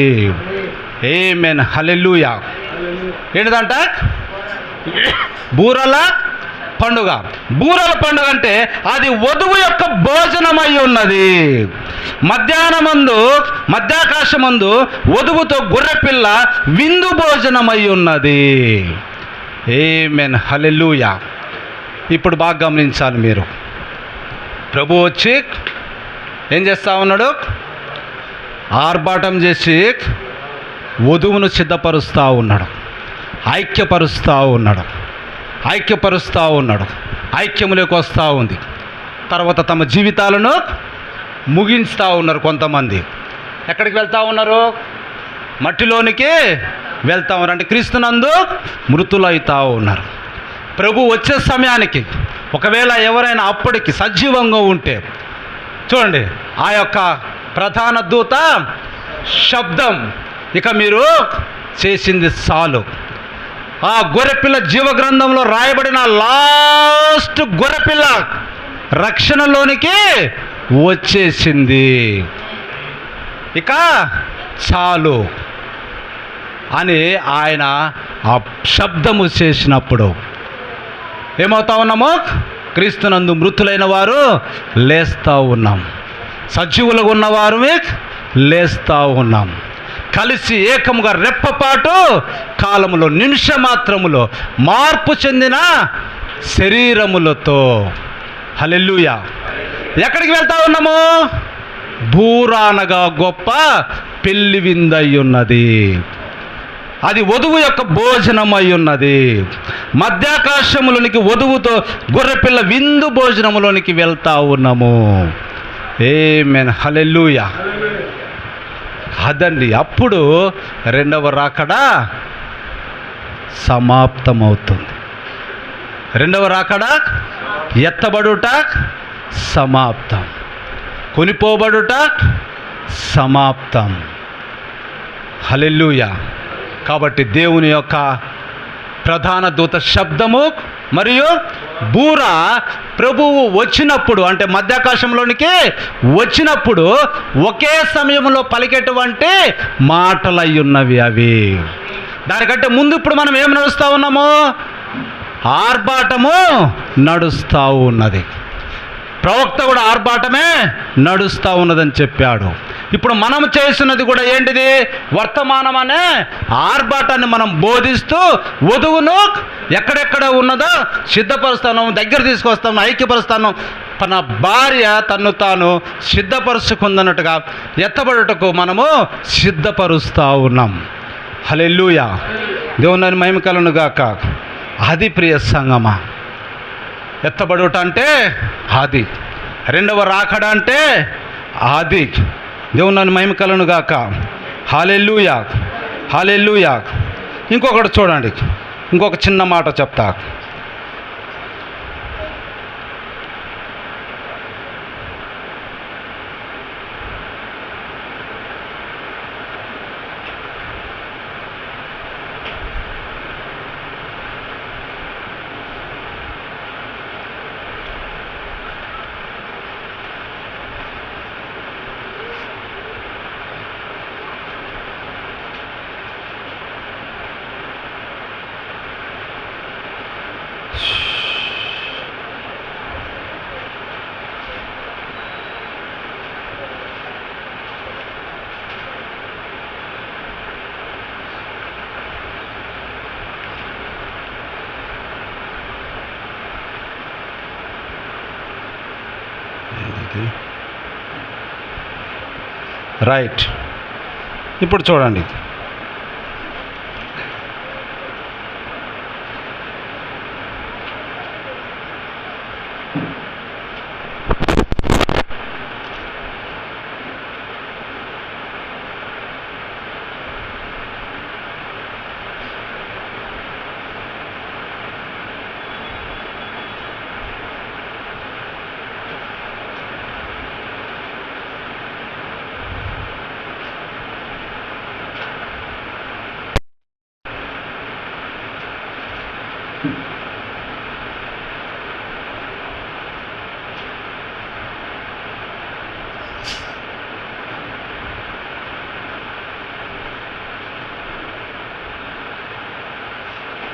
ఆమేన్, హల్లెలూయా. ఏంటిదంట? బూరల పండుగ. బూరల పండుగ అంటే అది వధువు యొక్క భోజనమై ఉన్నది. మధ్యాకాశమందు వధువుతో గొర్రెపిల్ల విందు భోజనమై ఉన్నది. ఆమేన్, హల్లెలూయా. ఇప్పుడు బాగా గమనించాలి మీరు. ప్రభు వచ్చి ఏం చేస్తా ఉన్నాడు? ఆర్భాటం చేసి వధువును సిద్ధపరుస్తూ ఉన్నాడు, ఐక్యపరుస్తూ ఉన్నాడు. ఐక్యములోకి వస్తూ ఉంది. తర్వాత తమ జీవితాలను ముగిస్తూ ఉన్నారు. కొంతమంది ఎక్కడికి వెళ్తూ ఉన్నారు? మట్టిలోనికి వెళ్తూ ఉన్నారు. అంటే క్రీస్తునందు మృతులవుతూ ఉన్నారు. ప్రభు వచ్చే సమయానికి ఒకవేళ ఎవరైనా అప్పటికి సజీవంగా ఉంటే చూడండి, ఆ యొక్క ప్రధాన దూత శబ్దం, ఇక మీరు చేసింది చాలు. ఆ గొర్రెపిల్ల జీవగ్రంథంలో రాయబడిన లాస్ట్ గొర్రెపిల్ల రక్షణలోనికి వచ్చేసింది, ఇక చాలు అని ఆయన ఆ శబ్దము చేసినప్పుడు ఏమవుతా ఉన్నాము? క్రీస్తునందు మృతులైన వారు లేస్తూ ఉన్నాం, సజీవులుగా ఉన్నవారు లేస్తూ ఉన్నాం. కలిసి ఏకముగా రెప్పపాటు కాలములో నిమిషమాత్రములో మార్పు చెందిన శరీరములతో. హల్లెలూయా. ఎక్కడికి వెళ్తా ఉన్నాము? బూర అనగా గొప్ప పెళ్లి విందై ఉన్నది. అది వధువు యొక్క భోజనమై ఉన్నది. మధ్యాకాశములోనికి వధువుతో గొర్రెపిల్ల విందు భోజనములోనికి వెళ్తా ఉన్నాము. ఆమేన్, హల్లెలూయా. అదండి, అప్పుడు రెండవ రాకడ సమాప్తమవుతుంది. రెండవ రాకడ ఎత్తబడుట సమాప్తం, కొనిపోబడుట సమాప్తం. హల్లెలూయా. కాబట్టి దేవుని యొక్క ప్రధాన దూత శబ్దము మరియు బూర ప్రభువు వచ్చినప్పుడు, అంటే మధ్యాకాశంలోనికి వచ్చినప్పుడు ఒకే సమయంలో పలికేటువంటి మాటలయ్యున్నవి అవి. దానికంటే ముందు ఇప్పుడు మనం ఏం నడుస్తూ ఉన్నాము? ఆర్భాటము నడుస్తూ ఉన్నది. ప్రవక్త కూడా ఆర్భాటమే నడుస్తూ ఉన్నదని చెప్పాడు. ఇప్పుడు మనం చేస్తున్నది కూడా ఏంటిది? వర్తమానం అనే ఆర్భాటాన్ని మనం బోధిస్తూ వధువును ఎక్కడెక్కడ ఉన్నదో సిద్ధపరుస్తాను, దగ్గర తీసుకొస్తాను, ఐక్యపరుస్తాను. తన భార్య తన్ను తాను సిద్ధపరుచుకుందన్నట్టుగా ఎత్తబడుటకు మనము సిద్ధపరుస్తూ ఉన్నాం. హల్లెలూయా. దేవుని మహిమ కలుగును గాక. అది ప్రియ సంగమా, ఎత్తబడుట అంటే అది, రెండవ రాకడ అంటే అది. దేవుని మహిమ కలుగును గాక. హల్లెలూయా, హల్లెలూయా. ఇంకొకటి చూడండి, ఇంకొక చిన్న మాట చెప్తా. రైట్. ఇప్పుడు చూడండి,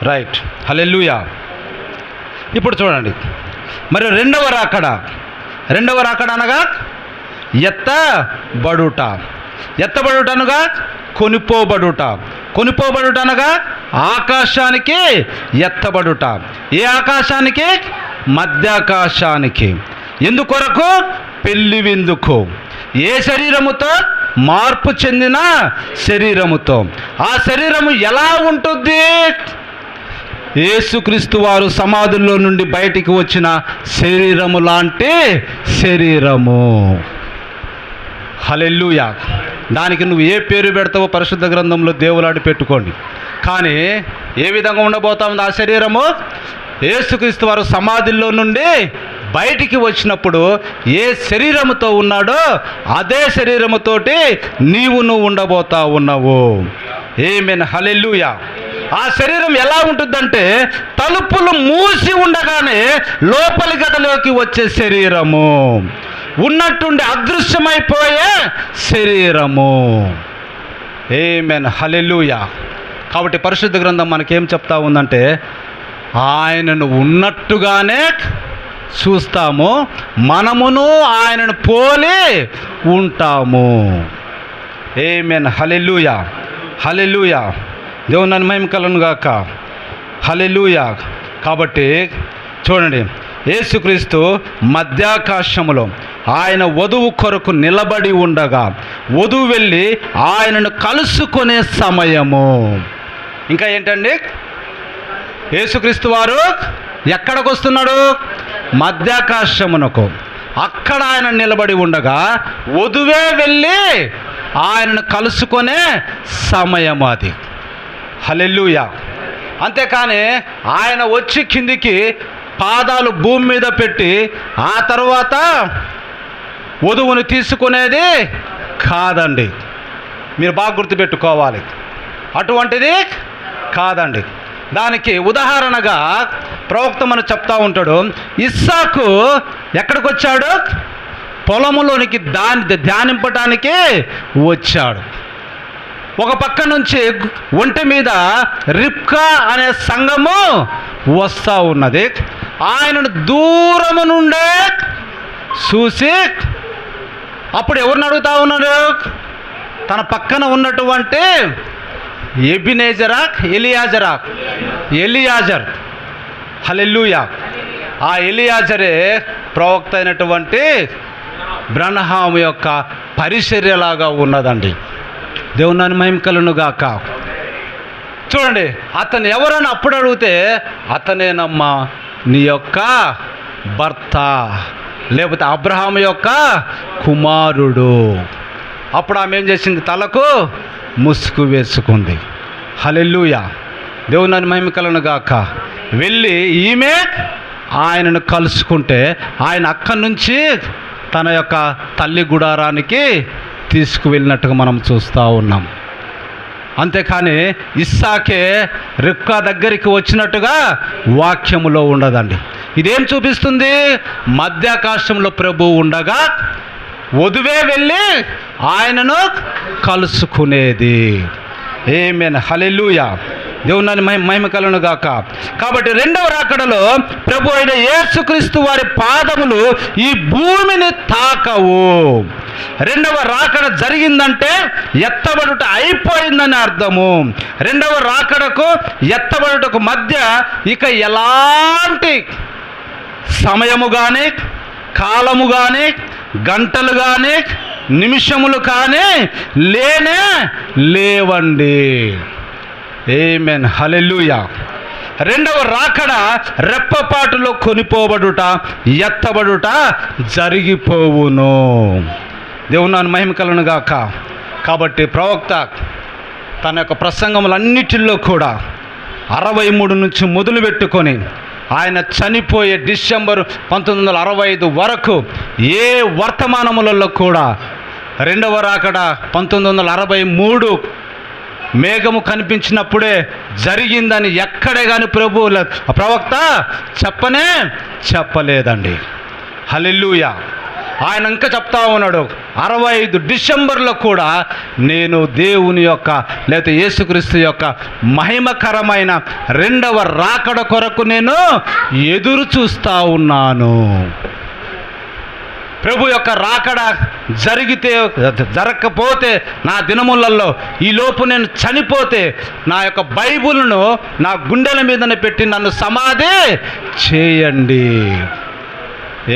రైట్. హల్లెలూయా. ఇప్పుడు చూడండి, మరి రెండవ రాకడ అనగా ఎత్తబడుట, ఎత్తబడుట అనగా కొనిపోబడుట అనగా ఆకాశానికి ఎత్తబడుట. ఏ ఆకాశానికి? మధ్యాకాశానికి. ఎందుకొరకు? పెళ్లి విందుకు. ఏ శరీరముతో? మార్పు చెందిన శరీరముతో. ఆ శరీరము ఎలా ఉంటుంది? యేసుక్రీస్తు వారు సమాధుల్లో నుండి బయటికి వచ్చిన శరీరము లాంటి శరీరము. హల్లెలూయా. దానికి నువ్వు ఏ పేరు పెడతావో పరిశుద్ధ గ్రంథంలో దేవులాడి పెట్టుకోండి. కానీ ఏ విధంగా ఉండబోతా ఉంది ఆ శరీరము? యేసుక్రీస్తు వారు సమాధుల్లో నుండి బయటికి వచ్చినప్పుడు ఏ శరీరముతో ఉన్నాడో అదే శరీరముతోటి నువ్వు ఉండబోతా ఉన్నావు. ఆమేన్. హల్లెలూయా. ఆ శరీరం ఎలా ఉంటుందంటే తలుపులు మూసి ఉండగానే లోపలి గదిలోకి వచ్చే శరీరము, ఉన్నట్టుండి అదృశ్యమైపోయే శరీరము. ఆమేన్. హల్లెలూయా. కాబట్టి పరిశుద్ధ గ్రంథం మనకేం చెప్తా ఉందంటే ఆయనను ఉన్నట్టుగానే చూస్తాము, మనమును ఆయనను పోలి ఉంటాము. ఆమేన్. హల్లెలూయా, హల్లెలూయా. దేవుని మహిమ కలుగును గాక. హల్లెలూయా. కాబట్టి చూడండి, యేసుక్రీస్తు మధ్యాకాశములో ఆయన వధువు కొరకు నిలబడి ఉండగా వధువు వెళ్ళి ఆయనను కలుసుకునే సమయము. ఇంకా ఏంటండి? యేసుక్రీస్తు వారు ఎక్కడికి వస్తున్నాడు? మధ్యాకాశమునకు. అక్కడ ఆయన నిలబడి ఉండగా వధువే వెళ్ళి ఆయనను కలుసుకునే సమయం అది. హల్లెలూయా. అంతేకాని ఆయన వచ్చి కిందికి పాదాలు భూమి మీద పెట్టి ఆ తర్వాత వధువుని తీసుకునేది కాదండి. మీరు బాగా గుర్తుపెట్టుకోవాలి, అటువంటిది కాదండి. దానికి ఉదాహరణగా ప్రవక్త మనం చెప్తా ఉంటాడు, ఇస్సాకు ఎక్కడికి వచ్చాడు? పొలములోనికి ధ్యానింపటానికి వచ్చాడు. ఒక పక్క నుంచి ఒంటి మీద రిబ్కా అనే సంఘము వస్తూ ఉన్నది. ఆయనను దూరము నుండే చూసి అప్పుడు ఎవరిని అడుగుతా ఉన్నాడు? తన పక్కన ఉన్నటువంటి ఎలియాజర్. హల్లెలూయా. ఆ ఎలియాజరే ప్రవక్త అయినటువంటి బ్రహ్నాము యొక్క పరిచర్యలాగా ఉన్నదండి. దేవుని మహిమ కలుగును గాక. చూడండి, అతను ఎవరని అప్పుడు అడిగితే, అతనేనమ్మా నీ యొక్క భర్త, లేకపోతే అబ్రహాము యొక్క కుమారుడు. అప్పుడు ఆమె ఏం చేసింది? తలకు ముసుగు వేసుకుంది. హల్లెలూయా. దేవుని మహిమ కలుగును గాక. వెళ్ళి ఈమె ఆయనను కలుసుకుంటే ఆయన అక్కడి నుంచి తన యొక్క తల్లి గుడారానికి తీసుకువెళ్ళినట్టుగా మనం చూస్తూ ఉన్నాం. అంతేకాని ఇస్సాకే రిబ్కా దగ్గరికి వచ్చినట్టుగా వాక్యములో ఉండదండి. ఇదేం చూపిస్తుంది? మధ్యాకాశంలో ప్రభువు ఉండగా వధువే వెళ్ళి ఆయనను కలుసుకునేది. ఆమేన్. హల్లెలూయా. దేవుని మహిమ కలుగును గాక. కాబట్టి రెండవ రాకడలో ప్రభు అయిన యేసుక్రీస్తు వారి పాదములు ఈ భూమిని తాకవు. రెండవ రాకడ జరిగిందంటే ఎత్తబడుట అయిపోయిందని అర్థము. రెండవ రాకడకు ఎత్తబడుటకు మధ్య ఇక ఎలాంటి సమయము కానీ, కాలము కానీ, గంటలు కానీ, నిమిషములు కానీ లేవండి. ఆమేన్. హల్లెలూయా. రెండవ రాకడ రెప్పపాటులో కొనిపోబడుట, ఎత్తబడుట జరిగిపోవును. దేవుని మహిమ కలుగును గాక. కాబట్టి ప్రవక్త తన యొక్క ప్రసంగములన్నిటిలో కూడా 63 నుంచి మొదలు పెట్టుకొని ఆయన చనిపోయే డిసెంబర్ 1965 వరకు ఏ వర్తమానములలో కూడా రెండవ రాకడ 1963 మేఘము కనిపించినప్పుడే జరిగిందని ఎక్కడే కానీ ప్రవక్త చెప్పలేదండి. హల్లెలూయా. ఆయన ఇంకా చెప్తా ఉన్నాడు, 65 డిసెంబర్లో కూడా నేను దేవుని యొక్క లేకపోతే యేసుక్రీస్తు యొక్క మహిమకరమైన రెండవ రాకడ కొరకు నేను ఎదురు చూస్తూ ఉన్నాను. ప్రభు యొక్క రాకడ జరగకపోతే నా దినములలో ఈలోపు నేను చనిపోతే నా యొక్క బైబిల్ను నా గుండెల మీదనే పెట్టి నన్ను సమాధి చేయండి.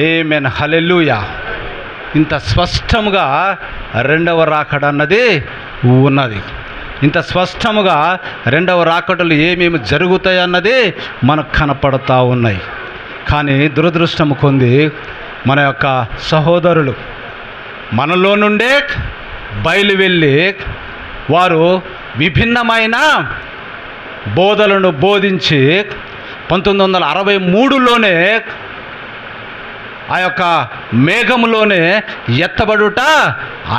ఆమేన్. హల్లెలూయా. ఇంత స్పష్టముగా రెండవ రాకడ అన్నది ఉన్నది. ఇంత స్పష్టముగా రెండవ రాకడలు ఏమేమి జరుగుతాయి అన్నది మనకు కనపడతా ఉన్నాయి. కానీ దురదృష్టము కొంది మన యొక్క సహోదరులు మనలో నుండే బయలు వెళ్ళి వారు విభిన్నమైన బోధలను బోధించి 1963లోనే ఆ యొక్క మేఘములోనే ఎత్తబడుట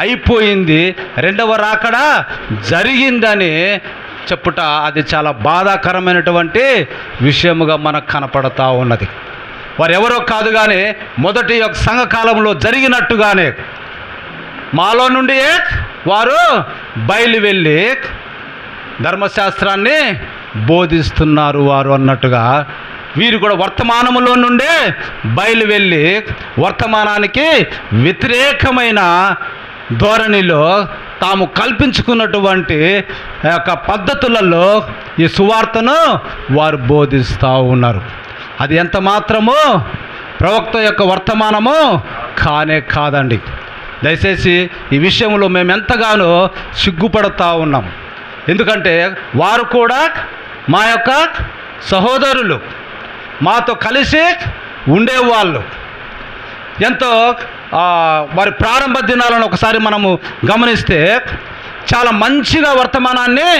అయిపోయింది, రెండవ రాకడ జరిగిందని చెప్పుట అది చాలా బాధాకరమైనటువంటి విషయముగా మనకు కనపడతా ఉన్నది. వారు ఎవరో కాదు కానీ మొదటి యొక్క సంఘకాలంలో జరిగినట్టుగానే మాలో నుండి వారు బయలు వెళ్ళి ధర్మశాస్త్రాన్ని బోధిస్తున్నారు వారు అన్నట్టుగా వీరు కూడా వర్తమానములో నుండే బయలు వెళ్ళి వర్తమానానికి వ్యతిరేకమైన ధోరణిలో తాము కల్పించుకున్నటువంటి యొక్క పద్ధతులలో ఈ సువార్తను వారు బోధిస్తూ ఉన్నారు. అది ఎంత మాత్రము ప్రవక్త యొక్క వర్తమానము కాదండి. దయచేసి ఈ విషయంలో మేము ఎంతగానో సిగ్గుపడుతూ ఉన్నాం. ఎందుకంటే వారు కూడా మా యొక్క సహోదరులు, మాతో కలిసి ఉండేవాళ్ళు. ఎంతో వారి ప్రారంభ దినాలను ఒకసారి మనము గమనిస్తే చాలా మంచిగా వర్తమానాన్ని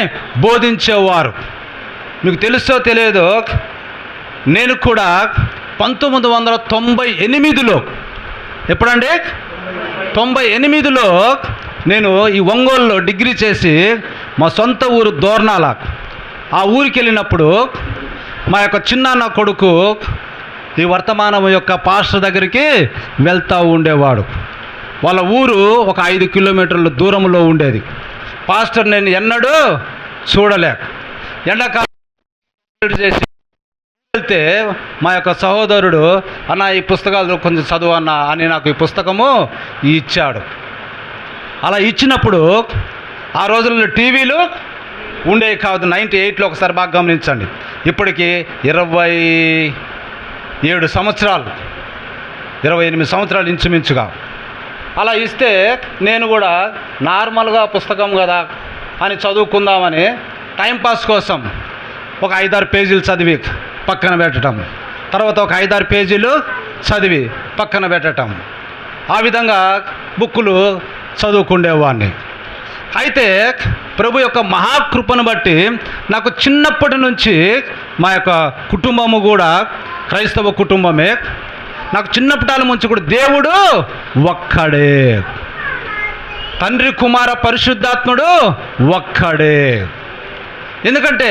బోధించేవారు. మీకు తెలుసో తెలియదో, నేను కూడా 1998లో ఎప్పుడండి 98లో నేను ఈ ఒంగోలులో డిగ్రీ చేసి మా సొంత ఊరు దోర్నాల, ఆ ఊరికి వెళ్ళినప్పుడు మా యొక్క చిన్నాన్న కొడుకు ఈ వర్తమానం యొక్క పాస్టర్ దగ్గరికి వెళ్తూ ఉండేవాడు. వాళ్ళ ఊరు ఒక 5 కిలోమీటర్ల దూరంలో ఉండేది. పాస్టర్ నేను ఎన్నడూ చూడలేక ఎండాకాలం చేసి వెళ్తే మా యొక్క సహోదరుడు, అన్న ఈ పుస్తకాలు కొంచెం చదువు అన్న అని నాకు ఈ పుస్తకము ఇచ్చాడు. అలా ఇచ్చినప్పుడు ఆ రోజుల్లో టీవీలు ఉండేవి కాదు. 98లో ఒకసారి బాగా గమనించండి, ఇప్పటికి 27 సంవత్సరాలు 28 సంవత్సరాలు ఇంచుమించుగా. అలా ఇస్తే నేను కూడా నార్మల్గా పుస్తకం కదా అని చదువుకుందామని టైంపాస్ కోసం ఒక 5-6 పేజీలు చదివి పక్కన పెట్టడం, తర్వాత ఒక 5-6 పేజీలు చదివి పక్కన పెట్టడం, ఆ విధంగా బుక్కులు చదువుకుండేవాడిని. అయితే ప్రభు యొక్క మహాకృపను బట్టి నాకు చిన్నప్పటి నుంచి మా యొక్క కుటుంబము కూడా క్రైస్తవ కుటుంబమే. నాకు చిన్నప్పటి నుంచి కూడా దేవుడు ఒక్కడే, తండ్రి కుమార పరిశుద్ధాత్ముడు ఒక్కడే. ఎందుకంటే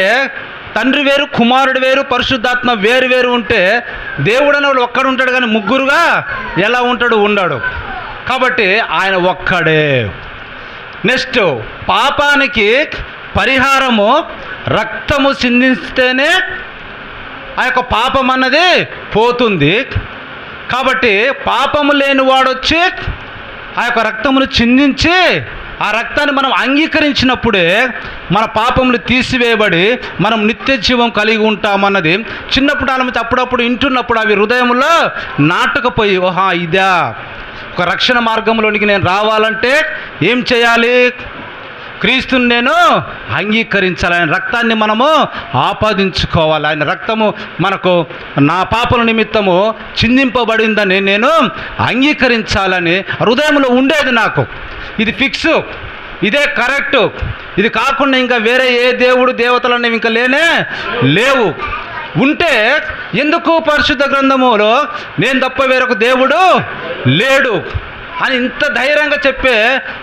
తండ్రి వేరు, కుమారుడు వేరు, పరిశుద్ధాత్మ వేరు వేరు ఉంటే దేవుడు అనేవాడు ఒక్కడు ఉంటాడు, కానీ ముగ్గురుగా ఎలా ఉంటాడు? ఉండడు. కాబట్టి ఆయన ఒక్కడే. నెక్స్ట్, పాపానికి పరిహారము రక్తము సిందిస్తేనే ఆ యొక్క పాపం అన్నది పోతుంది. కాబట్టి పాపము లేని వాడొచ్చి ఆ యొక్క రక్తమును చిందించి ఆ రక్తాన్ని మనం అంగీకరించినప్పుడే మన పాపములు తీసివేయబడి మనం నిత్య జీవం కలిగి ఉంటామన్నది చిన్నప్పుడు నుంచి అప్పుడప్పుడు వింటున్నప్పుడు అవి హృదయంలో నాటుకుపోయి, ఓహా ఇదా ఒక రక్షణ మార్గంలోనికి నేను రావాలంటే ఏం చేయాలి? క్రీస్తుని నేను అంగీకరించాలి, ఆయన రక్తాన్ని మనము ఆపాదించుకోవాలి, ఆయన రక్తము మనకు నా పాపల నిమిత్తము చిందింపబడిందని నేను అంగీకరించాలని హృదయంలో ఉండేది నాకు. ఇది ఫిక్స్, ఇదే కరెక్టు, ఇది కాకుండా ఇంకా వేరే ఏ దేవుడు దేవతలు ఇంకా లేవు. ఉంటే ఎందుకు పరిశుద్ధ గ్రంథములో నేను తప్ప వేరొక దేవుడు లేడు అని ఇంత ధైర్యంగా చెప్పే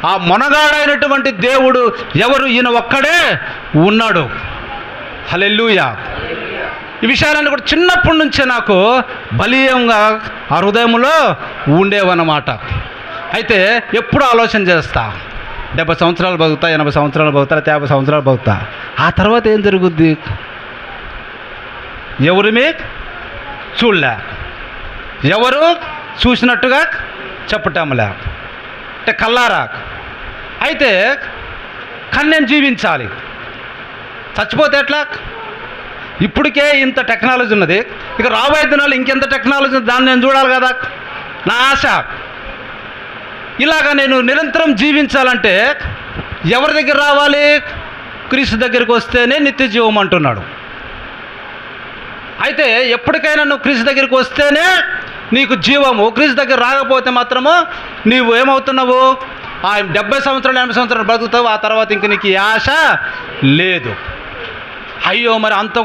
ఆ మొనగాడైనటువంటి దేవుడు ఎవరు? ఈయన ఒక్కడే ఉన్నాడు. హల్లెలూయా. ఈ విషయాలన్నీ కూడా చిన్నప్పటి నుంచే నాకు బలీయంగా ఆ హృదయంలో ఉండేవన్నమాట. అయితే ఎప్పుడు ఆలోచన చేస్తా, 70 సంవత్సరాలు బతుకుతా, 80 సంవత్సరాలు బతుకుతా, 50 సంవత్సరాలు బతుకుతా, ఆ తర్వాత ఏం జరుగుద్ది? ఎవరిమీ చూడలే, ఎవరు చూసినట్టుగా చెప్పటంలే, అంటే కల్లారా. అయితే కానీ నేను జీవించాలి, చచ్చిపోతే ఎట్లా? ఇప్పటికే ఇంత టెక్నాలజీ ఉన్నది, ఇక రాబోయే దినాలు ఇంకెంత టెక్నాలజీ ఉంది, దాన్ని నేను చూడాలి కదా. నా ఆశ ఇలాగా నేను నిరంతరం జీవించాలంటే ఎవరి దగ్గర రావాలి? క్రీస్తు దగ్గరికి వస్తేనే నిత్య జీవం అంటున్నాడు. అయితే ఎప్పటికైనా నువ్వు క్రీస్తు దగ్గరికి వస్తేనే నీకు జీవము. క్రీస్తు దగ్గర రాకపోతే మాత్రము నీవు ఏమవుతున్నావు? ఆ 70 సంవత్సరాలు 80 సంవత్సరాలు బ్రతుకుతావు, ఆ తర్వాత ఇంక నీకు ఈ ఆశ లేదు. అయ్యో మరి అంత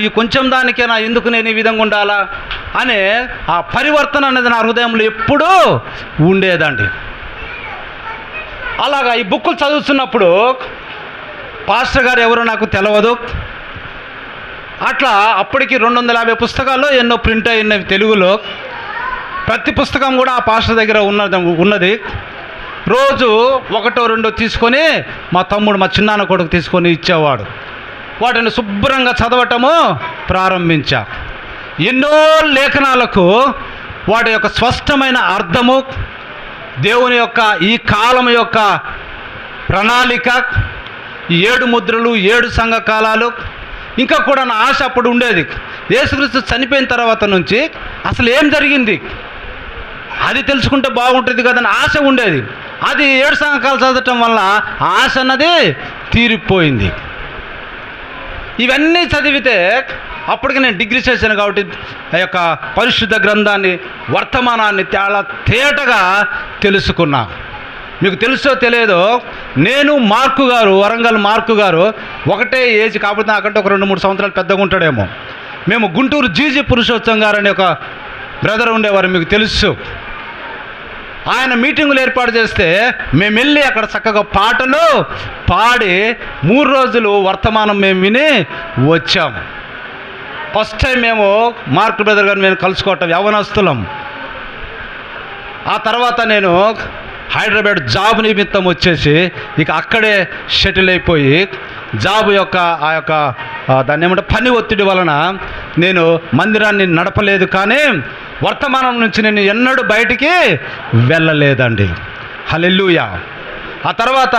ఈ కొంచెం దానికేనా, ఎందుకు నేను ఈ విధంగా ఉండాలా అనే ఆ పరివర్తన అనేది నా హృదయంలో ఎప్పుడూ ఉండేదండి. అలాగా ఈ బుక్కులు చదువుతున్నప్పుడు పాస్టర్ గారు ఎవరో నాకు తెలియదు. అట్లా అప్పటికి 250 పుస్తకాల్లో ఎన్నో ప్రింట్ అయినవి తెలుగులో. ప్రతి పుస్తకం కూడా ఆ పాస్టర్ దగ్గర ఉన్నది. రోజు 1-2 తీసుకొని మా తమ్ముడు, మా చిన్నాన్న కొడుకు తీసుకొని ఇచ్చేవాడు. వాటిని శుభ్రంగా చదవటము ప్రారంభించా. ఎన్నో లేఖనాలకు వాటి యొక్క స్పష్టమైన అర్థము, దేవుని యొక్క ఈ కాలం యొక్క ప్రణాళిక, 7 ముద్రలు, 7 సంఘ కాలాలు, ఇంకా కూడా నా ఆశ అప్పుడు ఉండేది. యేసుక్రీస్తు చనిపోయిన తర్వాత నుంచి అసలు ఏం జరిగింది అది తెలుసుకుంటే బాగుంటుంది కదని ఆశ ఉండేది. అది 7 సంఘకాలు చదవటం వల్ల ఆశ అన్నది తీరిపోయింది. ఇవన్నీ చదివితే అప్పటికి నేను డిగ్రీ చేశాను కాబట్టి ఆ యొక్క పరిశుద్ధ గ్రంథాన్ని, వర్తమానాన్ని చాలా తేటగా తెలుసుకున్నా. మీకు తెలుసో తెలియదో, నేను మార్కు గారు, వరంగల్ మార్కు గారు ఒకటే ఏజ్, కాకపోతే నాకంటే ఒక 2-3 సంవత్సరాలు పెద్దగా ఉంటాడేమో. మేము గుంటూరు జీజీ పురుషోత్తం గారు అనే ఒక బ్రదర్ ఉండేవారు, మీకు తెలుసు. ఆయన మీటింగులు ఏర్పాటు చేస్తే మేము వెళ్ళి అక్కడ చక్కగా పాటలు పాడి 3 రోజులు వర్తమానం మేము విని వచ్చాము. ఫస్ట్ టైం మేము మార్క్ బ్రదర్ గారిని మేము కలుసుకోవటం యవనస్తులం. ఆ తర్వాత నేను హైదరాబాద్ జాబ్ నిమిత్తం వచ్చేసి ఇక అక్కడే షటిల్ అయిపోయి జాబ్ యొక్క ఆ యొక్క దాన్ని ఏమంటే పని ఒత్తిడి వలన నేను మందిరాన్ని నడపలేదు. కానీ వర్తమానం నుంచి నేను ఎన్నడూ బయటికి వెళ్ళలేదండి. హల్లెలూయా. ఆ తర్వాత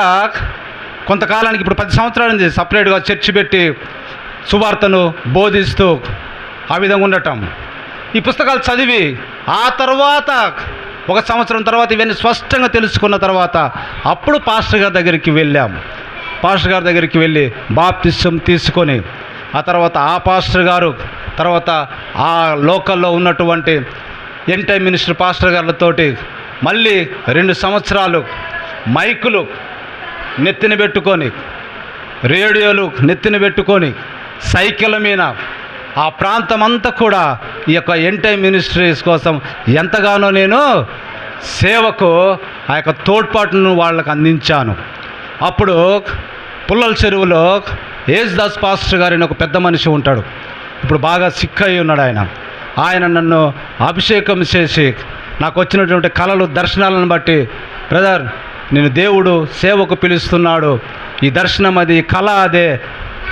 కొంతకాలానికి ఇప్పుడు 10 సంవత్సరాల నుంచి సపరేట్గా చర్చి పెట్టి సువార్తను బోధిస్తూ ఆ విధంగా ఉండటం, ఈ పుస్తకాలు చదివి ఆ తర్వాత 1 సంవత్సరం తర్వాత ఇవన్నీ స్పష్టంగా తెలుసుకున్న తర్వాత అప్పుడు పాస్టర్ గారి దగ్గరికి వెళ్ళాము. పాస్టర్ గారి దగ్గరికి వెళ్ళి బాప్తిసం తీసుకొని ఆ తర్వాత ఆ పాస్టర్ గారు తర్వాత ఆ లోకల్లో ఉన్నటువంటి ఎంటై మినిస్టర్ పాస్టర్ గారితోటి మళ్ళీ 2 సంవత్సరాలు మైకులు నెత్తిన పెట్టుకొని, రేడియోలు నెత్తిన పెట్టుకొని, సైకిళ్ళ మీద ఆ ప్రాంతం అంతా కూడా ఈ యొక్క ఎంటై మినిస్ట్రీస్ కోసం ఎంతగానో నేను సేవకు ఆ యొక్క తోడ్పాటును వాళ్ళకు అందించాను. అప్పుడు పుల్లల చెరువులో యేసుదాస్ పాస్టర్ గారిని ఒక పెద్ద మనిషి ఉంటాడు. ఇప్పుడు బాగా సిక్ అయి ఉన్నాడు ఆయన నన్ను అభిషేకం చేసి నాకు వచ్చినటువంటి కళలు దర్శనాలను బట్టి, బ్రదర్ నేను దేవుడు సేవకు పిలుస్తున్నాడు, ఈ దర్శనం అది, కళ అదే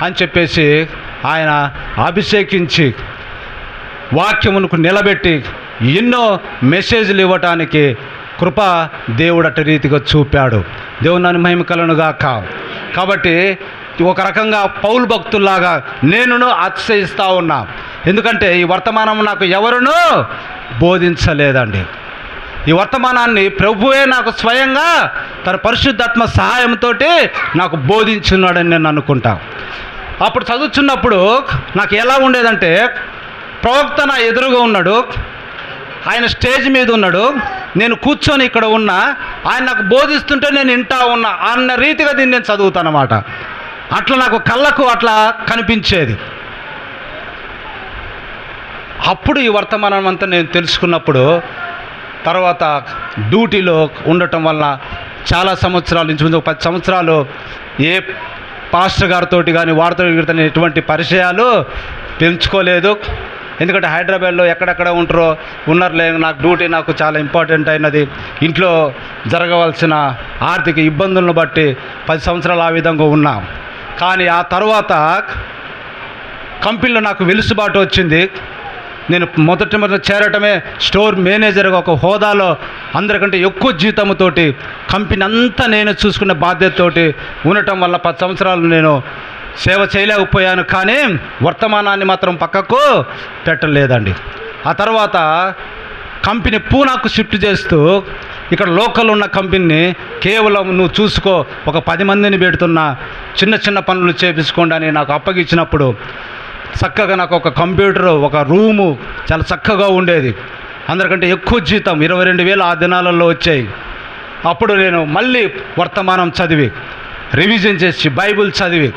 అని చెప్పేసి ఆయన అభిషేకించి వాక్యమునకు నిలబెట్టి ఎన్నో మెసేజ్లు ఇవ్వటానికి కృప దేవుడు అటు రీతిగా చూపాడు. దేవుని మహిమ కలుగునుగాక. కాబట్టి ఒక రకంగా పౌలు భక్తుల్లాగా నేనును అతిశయిస్తూ ఉన్నా. ఎందుకంటే ఈ వర్తమానం నాకు ఎవరునూ బోధించలేదండి. ఈ వర్తమానాన్ని ప్రభువే నాకు స్వయంగా తన పరిశుద్ధాత్మ సహాయంతో నాకు బోధించున్నాడని నేను అనుకుంటా. అప్పుడు చదువుతున్నప్పుడు నాకు ఎలా ఉండేదంటే, ప్రవక్త నా ఎదురుగా ఉన్నాడు, ఆయన స్టేజ్ మీద ఉన్నాడు, నేను కూర్చొని ఇక్కడ ఉన్నా, ఆయన నాకు బోధిస్తుంటే నేను వింటా ఉన్నా అన్న రీతిగా దీన్ని నేను చదువుతానమాట. అట్లా నాకు కళ్ళకు అట్లా కనిపించేది. అప్పుడు ఈ వర్తమానం అంతా నేను తెలుసుకున్నప్పుడు తర్వాత డ్యూటీలో ఉండటం వల్ల చాలా సంవత్సరాల నుంచి 10 సంవత్సరాలు ఏ పాస్టర్ గారితో కానీ వారితో ఎటువంటి పరిచయాలు పెంచుకోలేదు. ఎందుకంటే హైదరాబాద్లో ఎక్కడెక్కడ ఉన్నారులే, నాకు డ్యూటీ నాకు చాలా ఇంపార్టెంట్ అయినది, ఇంట్లో జరగవలసిన ఆర్థిక ఇబ్బందులను బట్టి 10 సంవత్సరాలు ఆ విధంగా ఉన్నా. కానీ ఆ తర్వాత కంపెనీలో నాకు వెలుసుబాటు వచ్చింది. నేను మొదటి చేరటమే స్టోర్ మేనేజర్గా ఒక హోదాలో అందరికంటే ఎక్కువ జీతంతోటి కంపెనీ అంతా నేను చూసుకునే బాధ్యతతోటి ఉండటం వల్ల 10 సంవత్సరాలు నేను సేవ చేయలేకపోయాను. కానీ వర్తమానాన్ని మాత్రం పక్కకు పెట్టలేదండి. ఆ తర్వాత కంపెనీ పూనాకు షిఫ్ట్ చేస్తూ ఇక్కడ లోకల్ ఉన్న కంపెనీని కేవలం నువ్వు చూసుకో, ఒక 10 మందిని పెడుతున్నా, చిన్న చిన్న పనులు చేపించుకోండి అని నాకు అప్పగించినప్పుడు చక్కగా నాకు ఒక కంప్యూటర్, ఒక రూము చాలా చక్కగా ఉండేది. అందరికంటే ఎక్కువ జీతం 22,000 ఆ దినాలలో వచ్చాయి. అప్పుడు నేను మళ్ళీ వర్తమానం చదివి, రివిజన్ చేసి, బైబిల్ చదివి,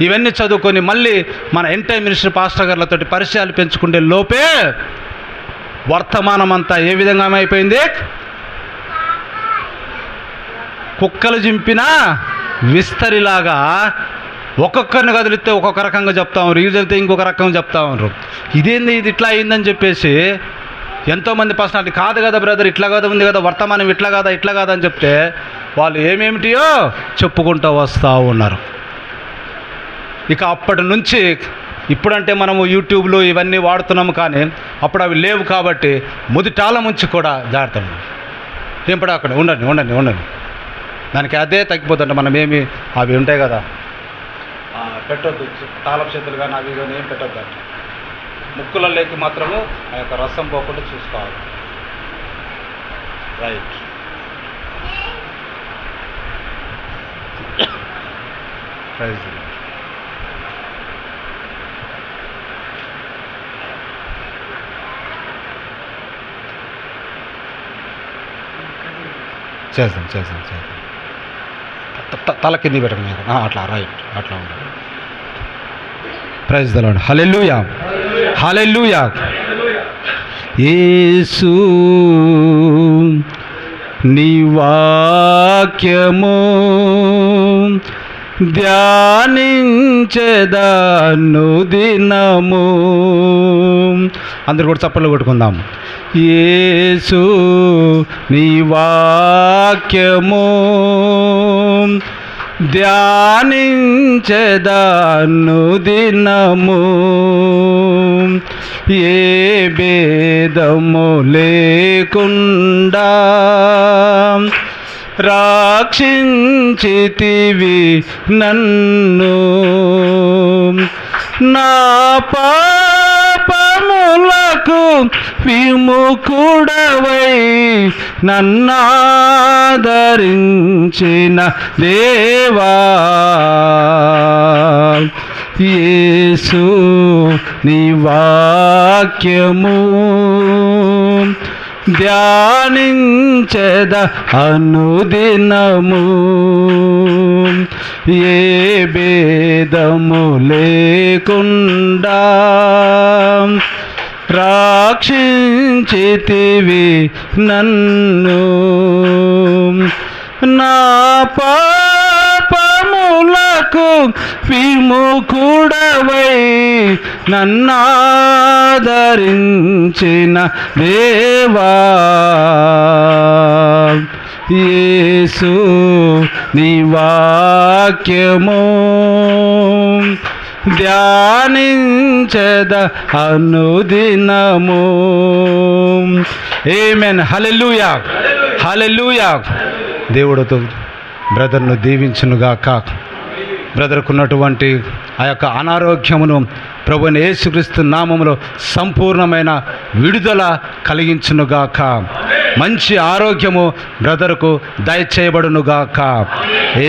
ఇవన్నీ చదువుకొని మళ్ళీ మన ఎంటై మినిస్టర్ పాస్టర్ గారులతో పరిచయాలు పెంచుకుంటే లోపే వర్తమానం అంతా ఏ విధంగా అయిపోయింది, కుక్కలు చింపిన విస్తరిలాగా ఒక్కొక్కరిని కదిలిస్తే ఒక్కొక్క రకంగా చెప్తాం, రీజల్తే ఇంకొక రకంగా చెప్తా ఉన్నారు. ఇదేంది ఇది ఇట్లా అయిందని చెప్పేసి ఎంతోమంది పర్సనాలిటీ, కాదు కదా బ్రదర్ ఇట్లా కదా ఉంది కదా, వర్తమానం ఇట్లా కాదా ఇట్లా కాదా అని చెప్తే వాళ్ళు ఏమేమిటియో చెప్పుకుంటూ వస్తూ ఉన్నారు. ఇక అప్పటి నుంచి ఇప్పుడంటే మనము యూట్యూబ్లో ఇవన్నీ వాడుతున్నాము, కానీ అప్పుడు అవి లేవు. కాబట్టి ముదిటాల నుంచి కూడా జాగ్రత్త. ఏం పడ అక్కడ ఉండండి దానికి అదే తగ్గిపోతుంటే మనం ఏమి అవి ఉంటాయి కదా పెట్టొద్దు, తాళపు చేతులు కానీ అవి కానీ ఏం పెట్టొద్దు. ముక్కులలోకి మాత్రము ఆ యొక్క రసం పోకుండా చూసుకోవాలి. రైట్. ప్రైజ్ చేద్దాం తల కింది పెట్టండి అట్లా, రైట్, అట్లా ఉండాలి. Praise the lord. హల్లెలూయా, హల్లెలూయా. యేసు నీ వాక్యము ధ్యానించెదను దినము. అందరు కూడా చప్పట్లు కొట్టుకుందాం. యేసు నీ వాక్యము ధ్యానించెదను దినము. ఏ భేదము లేకుండా రక్షించితివి నన్ను. నా పాపములకు విముఖుడవై నన్నాదరించిన దేవా, యేసు నీ వాక్యము ధ్యానించెద అనుదినము. ఏ భేదము లేకుండా రక్షించితివి నన్ను. నా పాపములకు విముఖుడవై నన్నాదరించిన దేవా, యేసు నీ వాక్యము ధ్యానించెద అనుదినము. ఆమేన్. హల్లెలూయా, హల్లెలూయా. దేవుడితో బ్రదర్ను దీవించునుగాక. బ్రదర్కు ఉన్నటువంటి ఆ యొక్క అనారోగ్యమును ప్రభువైన యేసుక్రీస్తు నామములో సంపూర్ణమైన విడుదల కలిగించునుగాక. మంచి ఆరోగ్యము బ్రదర్కు దయచేయబడునుగాక.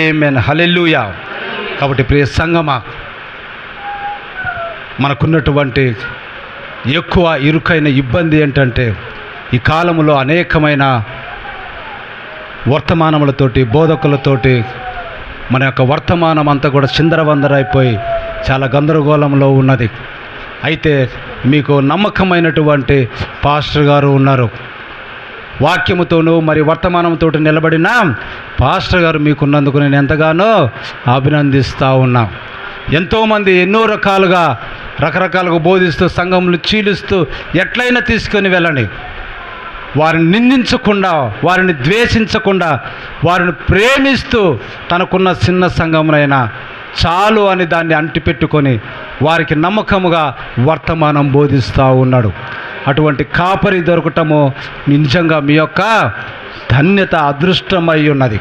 ఆమేన్. హల్లెలూయా. కాబట్టి ప్రియ సంగమా, మనకున్నటువంటి ఎక్కువ ఇరుకైన ఇబ్బంది ఏంటంటే ఈ కాలంలో అనేకమైన వర్తమానములతోటి బోధకులతోటి మన యొక్క వర్తమానం అంతా కూడా చిందరవందరైపోయి చాలా గందరగోళంలో ఉన్నది. అయితే మీకు నమ్మకమైనటువంటి పాస్టర్ గారు ఉన్నారు. వాక్యముతోనూ మరి వర్తమానంతో నిలబడిన పాస్టర్ గారు మీకున్నందుకు నేను ఎంతగానో అభినందిస్తూ ఉన్నా. ఎంతోమంది ఎన్నో రకరకాలుగా బోధిస్తూ సంఘంలో చీలుస్తూ ఎట్లయినా తీసుకొని వెళ్ళండి. వారిని నిందించకుండా, వారిని ద్వేషించకుండా, వారిని ప్రేమిస్తూ తనకున్న చిన్న సంఘమునైనా చాలు అని దాన్ని అంటిపెట్టుకొని వారికి నమ్మకముగా వర్తమానం బోధిస్తూ ఉన్నాడు. అటువంటి కాపరి దొరకటము నిజంగా మీ యొక్క ధన్యత, అదృష్టమై ఉన్నది.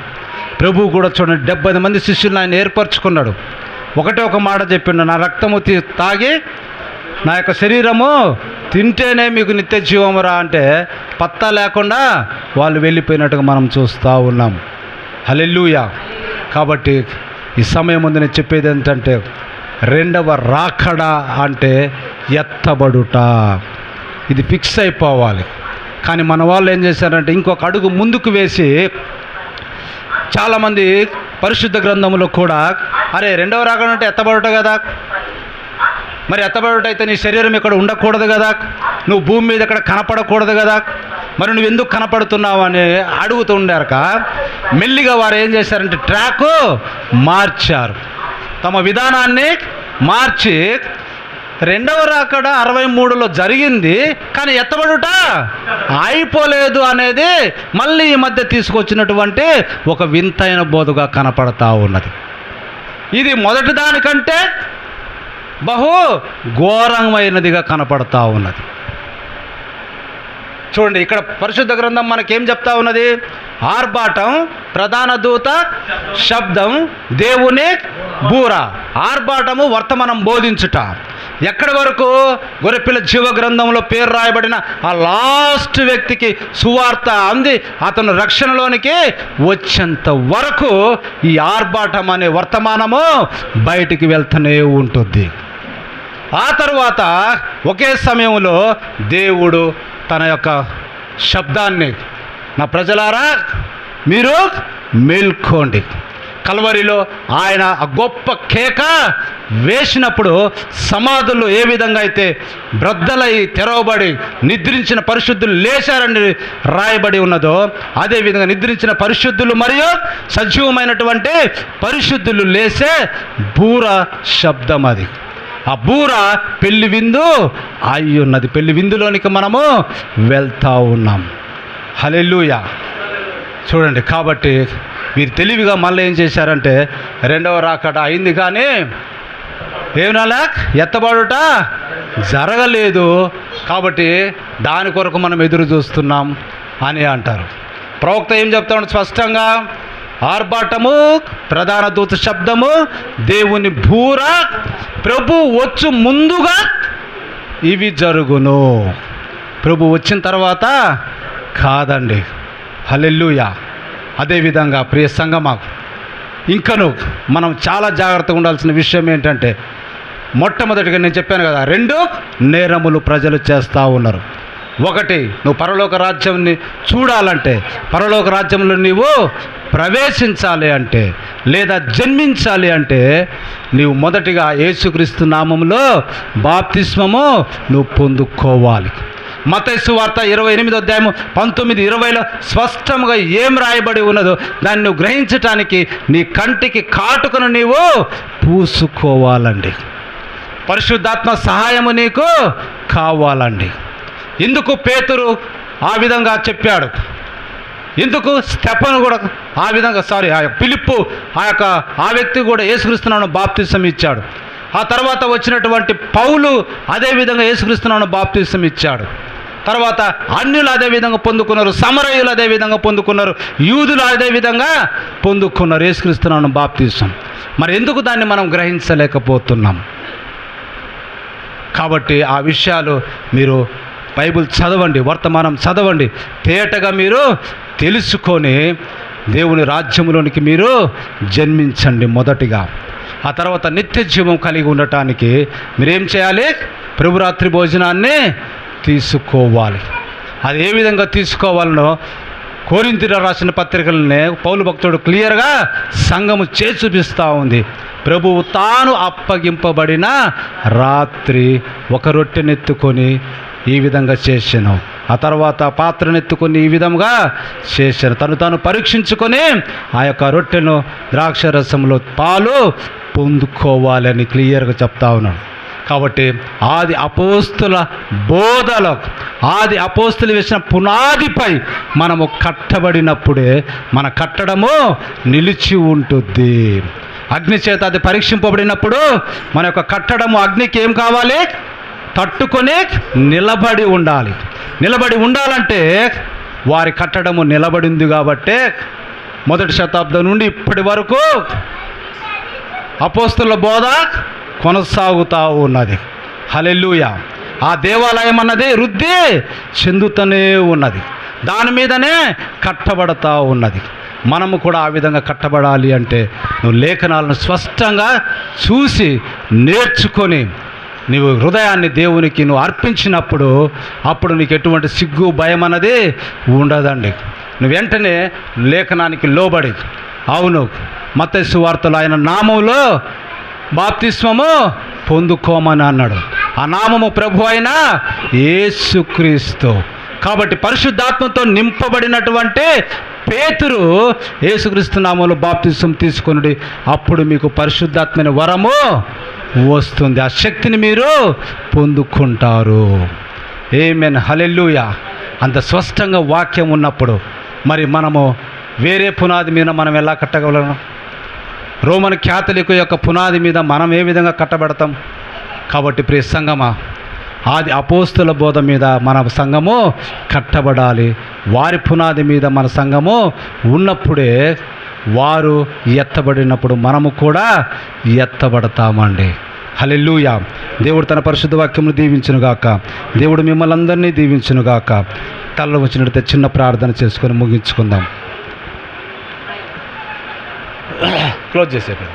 ప్రభువు కూడా చూడండి, 70 మంది శిష్యులను ఆయన ఏర్పరచుకున్నాడు. ఒకటే ఒక మాట చెప్పిండు, నా రక్తము తాగి నా యొక్క శరీరము తింటేనే మీకు నిత్య జీవమురా అంటే పత్తా లేకుండా వాళ్ళు వెళ్ళిపోయినట్టుగా మనం చూస్తూ ఉన్నాం. హల్లెలూయా. కాబట్టి ఈ సమయం ముందు నేను చెప్పేది ఏంటంటే, రెండవ రాకడ అంటే ఎత్తబడుట. ఇది ఫిక్స్ అయిపోవాలి. కానీ మన వాళ్ళు ఏం చేశారంటే ఇంకొక అడుగు ముందుకు వేసి, చాలామంది పరిశుద్ధ గ్రంథంలో కూడా అరే రెండవ రాకడ అంటే ఎత్తబడుట కదా, మరి ఎత్తబడుట అయితే నీ శరీరం ఇక్కడ ఉండకూడదు కదా, నువ్వు భూమి మీద ఇక్కడ కనపడకూడదు కదా, మరి నువ్వు ఎందుకు కనపడుతున్నావు అని అడుగుతుండారక మెల్లిగా వారు ఏం చేశారంటే ట్రాక్ మార్చారు. తమ విధానాన్ని మార్చి రెండవ రాకడ 63లో జరిగింది, కానీ ఎత్తబడుట అయిపోలేదు అనేది మళ్ళీ ఈ మధ్య తీసుకొచ్చినటువంటి ఒక వింతైన బోధగా కనపడతా ఉన్నది. ఇది మొదటి దానికంటే బహు ఘోరమైనదిగా కనపడతా ఉన్నది. చూడండి, ఇక్కడ పరిశుద్ధ గ్రంథం మనకేం చెప్తా ఉన్నది? ఆర్భాటం, ప్రధాన దూత శబ్దం, దేవుని బూర. ఆర్భాటము వర్తమానం బోధించుట. ఎక్కడి వరకు? గొర్రెపిల్ల జీవ గ్రంథంలో పేరు రాయబడిన ఆ లాస్ట్ వ్యక్తికి సువార్త అంది అతను రక్షణలోనికి వచ్చేంత వరకు ఈ ఆర్భాటం అనే వర్తమానము బయటికి వెళ్తూనే ఉంటుంది. ఆ తరువాత ఒకే సమయంలో దేవుడు తన యొక్క శబ్దాన్ని, నా ప్రజలారా మీరు మేల్కోండి, కల్వరిలో ఆయన ఆ గొప్ప కేక వేసినప్పుడు సమాధులు ఏ విధంగా అయితే బ్రద్దలై తెరవబడి నిద్రించిన పరిశుద్ధులు లేచారని రాయబడి ఉన్నదో, అదేవిధంగా నిద్రించిన పరిశుద్ధులు మరియు సజీవమైనటువంటి పరిశుద్ధులు లేచే బూర శబ్దం అది. ఆ బూర పెళ్లి విందు అయి ఉన్నది. పెళ్లి విందులోనికి మనము వెళ్తూ ఉన్నాం. హల్లెలూయా. చూడండి, కాబట్టి మీరు తెలివిగా మళ్ళీ ఏం చేశారంటే రెండవ రాకడ అయింది కానీ ఏమన్నా ఎత్తబడుట జరగలేదు, కాబట్టి దాని కొరకు మనం ఎదురు చూస్తున్నాం అని అంటారు. ప్రవక్త ఏం చెప్తాడు స్పష్టంగా? ఆర్భాటము, ప్రధాన దూత శబ్దము, దేవుని బూర, ప్రభు వచ్చు ముందుగా ఇవి జరుగును. ప్రభు వచ్చిన తర్వాత కాదండి. హల్లెలూయా. అదేవిధంగా ప్రియ సంగమా, ఇంకను మనం చాలా జాగ్రత్తగా ఉండాల్సిన విషయం ఏంటంటే, మొట్టమొదటిగా నేను చెప్పాను కదా, 2 నేరములు ప్రజలు చేస్తూ ఉన్నారు. ఒకటి, నువ్వు పరలోక రాజ్యాన్ని చూడాలంటే, పరలోక రాజ్యంలో నీవు ప్రవేశించాలి అంటే, లేదా జన్మించాలి అంటే, నీవు మొదటిగా యేసుక్రీస్తు నామములో బాప్తిస్మము నువ్వు పొందుకోవాలి. మత్తయి సువార్త 28వ అధ్యాయము 19-20లో స్పష్టంగా ఏం రాయబడి ఉన్నదో దాన్ని నువ్వు గ్రహించటానికి నీ కంటికి కాటుకను నీవు పూసుకోవాలండి. పరిశుద్ధాత్మ సహాయము నీకు కావాలండి. ఎందుకు పేతురు ఆ విధంగా చెప్పాడు? ఎందుకు స్టెఫను కూడా ఆ విధంగా ఫిలిప్పు ఆ వ్యక్తి కూడా యేసుక్రీస్తునామమున బాప్తిసం ఇచ్చాడు. ఆ తర్వాత వచ్చినటువంటి పౌలు అదేవిధంగా యేసుక్రీస్తునామమున బాప్తిసం ఇచ్చాడు. తర్వాత అన్యులు అదేవిధంగా పొందుకున్నారు, సమరయులు అదేవిధంగా పొందుకున్నారు, యూదులు అదేవిధంగా పొందుకున్నారు యేసుక్రీస్తునామమున బాప్తిసం. మరి ఎందుకు దాన్ని మనం గ్రహించలేకపోతున్నాం? కాబట్టి ఆ విషయాలు మీరు బైబిల్ చదవండి, వర్తమానం చదవండి, తేటగా మీరు తెలుసుకొని దేవుని రాజ్యంలోనికి మీరు జన్మించండి మొదటిగా. ఆ తర్వాత నిత్య జీవం కలిగి ఉండటానికి మీరేం చేయాలి? ప్రభురాత్రి భోజనాన్ని తీసుకోవాలి. అది ఏ విధంగా తీసుకోవాలనో కొరింథీయులకు రాసిన పత్రికలనే పౌలు భక్తుడు క్లియర్గా సంఘము చేసి చూపిస్తూ ఉంది. ప్రభువు తాను అప్పగింపబడిన రాత్రి ఒక రొట్టెనెత్తుకొని ఈ విధంగా చేశాను, ఆ తర్వాత పాత్రనెత్తుకొని ఈ విధంగా చేశాను, తాను పరీక్షించుకొని ఆ యొక్క రొట్టెను ద్రాక్షరసంలో పాలు పొందుకోవాలని క్లియర్గా చెప్తా ఉన్నాను. కాబట్టి ఆది అపోస్తుల బోధలో, ఆది అపోస్తులు వేసిన పునాదిపై మనము కట్టబడినప్పుడే మన కట్టడము నిలిచి ఉంటుంది. అగ్ని చేత అది పరీక్షింపబడినప్పుడు మన యొక్క కట్టడము అగ్నికి ఏం కావాలి? తట్టుకొని నిలబడి ఉండాలి. నిలబడి ఉండాలంటే వారి కట్టడము నిలబడింది కాబట్టే 1వ శతాబ్దం నుండి ఇప్పటి వరకు అపోస్తుల బోధ కొనసాగుతూ ఉన్నది. హల్లెలూయా. ఆ దేవాలయం అన్నది వృద్ధి చెందుతూనే ఉన్నది, దాని మీదనే కట్టబడతా ఉన్నది. మనము కూడా ఆ విధంగా కట్టబడాలి అంటే నువ్వు లేఖనాలను స్పష్టంగా చూసి నేర్చుకొని నీవు హృదయాన్ని దేవునికి నువ్వు అర్పించినప్పుడు అప్పుడు నీకు ఎటువంటి సిగ్గు భయం అన్నది ఉండదండి. నువ్వు వెంటనే లేఖనానికి లోబడి, అవును మత్తయి సువార్తలో ఆయన నామములో బాప్తిస్మము పొందుకోమని అన్నాడు. ఆ నామము ప్రభు అయిన యేసుక్రీస్తు. కాబట్టి పరిశుద్ధాత్మతో నింపబడినటువంటి పేతురు యేసుక్రీస్తు నామములో బాప్తిస్మం తీసుకొనుడి, అప్పుడు మీకు పరిశుద్ధాత్మైన వరము వస్తుంది, ఆ శక్తిని మీరు పొందుకుంటారు. ఆమేన్. హల్లెలూయా. అంత స్పష్టంగా వాక్యం ఉన్నప్పుడు మరి మనము వేరే పునాది మీద మనం ఎలా కట్టగలం? రోమన్ క్యాథలిక్ యొక్క పునాది మీద మనం ఏ విధంగా కట్టబడతాం? కాబట్టి ప్రియ సంఘమా, ఆది అపోస్తుల బోధ మీద మన సంఘము కట్టబడాలి. వారి పునాది మీద మన సంఘము ఉన్నప్పుడే వారు ఎత్తబడినప్పుడు మనము కూడా ఎత్తబడతామండి. హల్లెలూయా. దేవుడు తన పరిశుద్ధ వాక్యమును దీవించునుగాక. దేవుడు మిమ్మల్ని అందరినీ దీవించునుగాక. తలలో వచ్చినట్టు చిన్న ప్రార్థన చేసుకొని ముగించుకుందాం. క్లోజ్ చేసేది.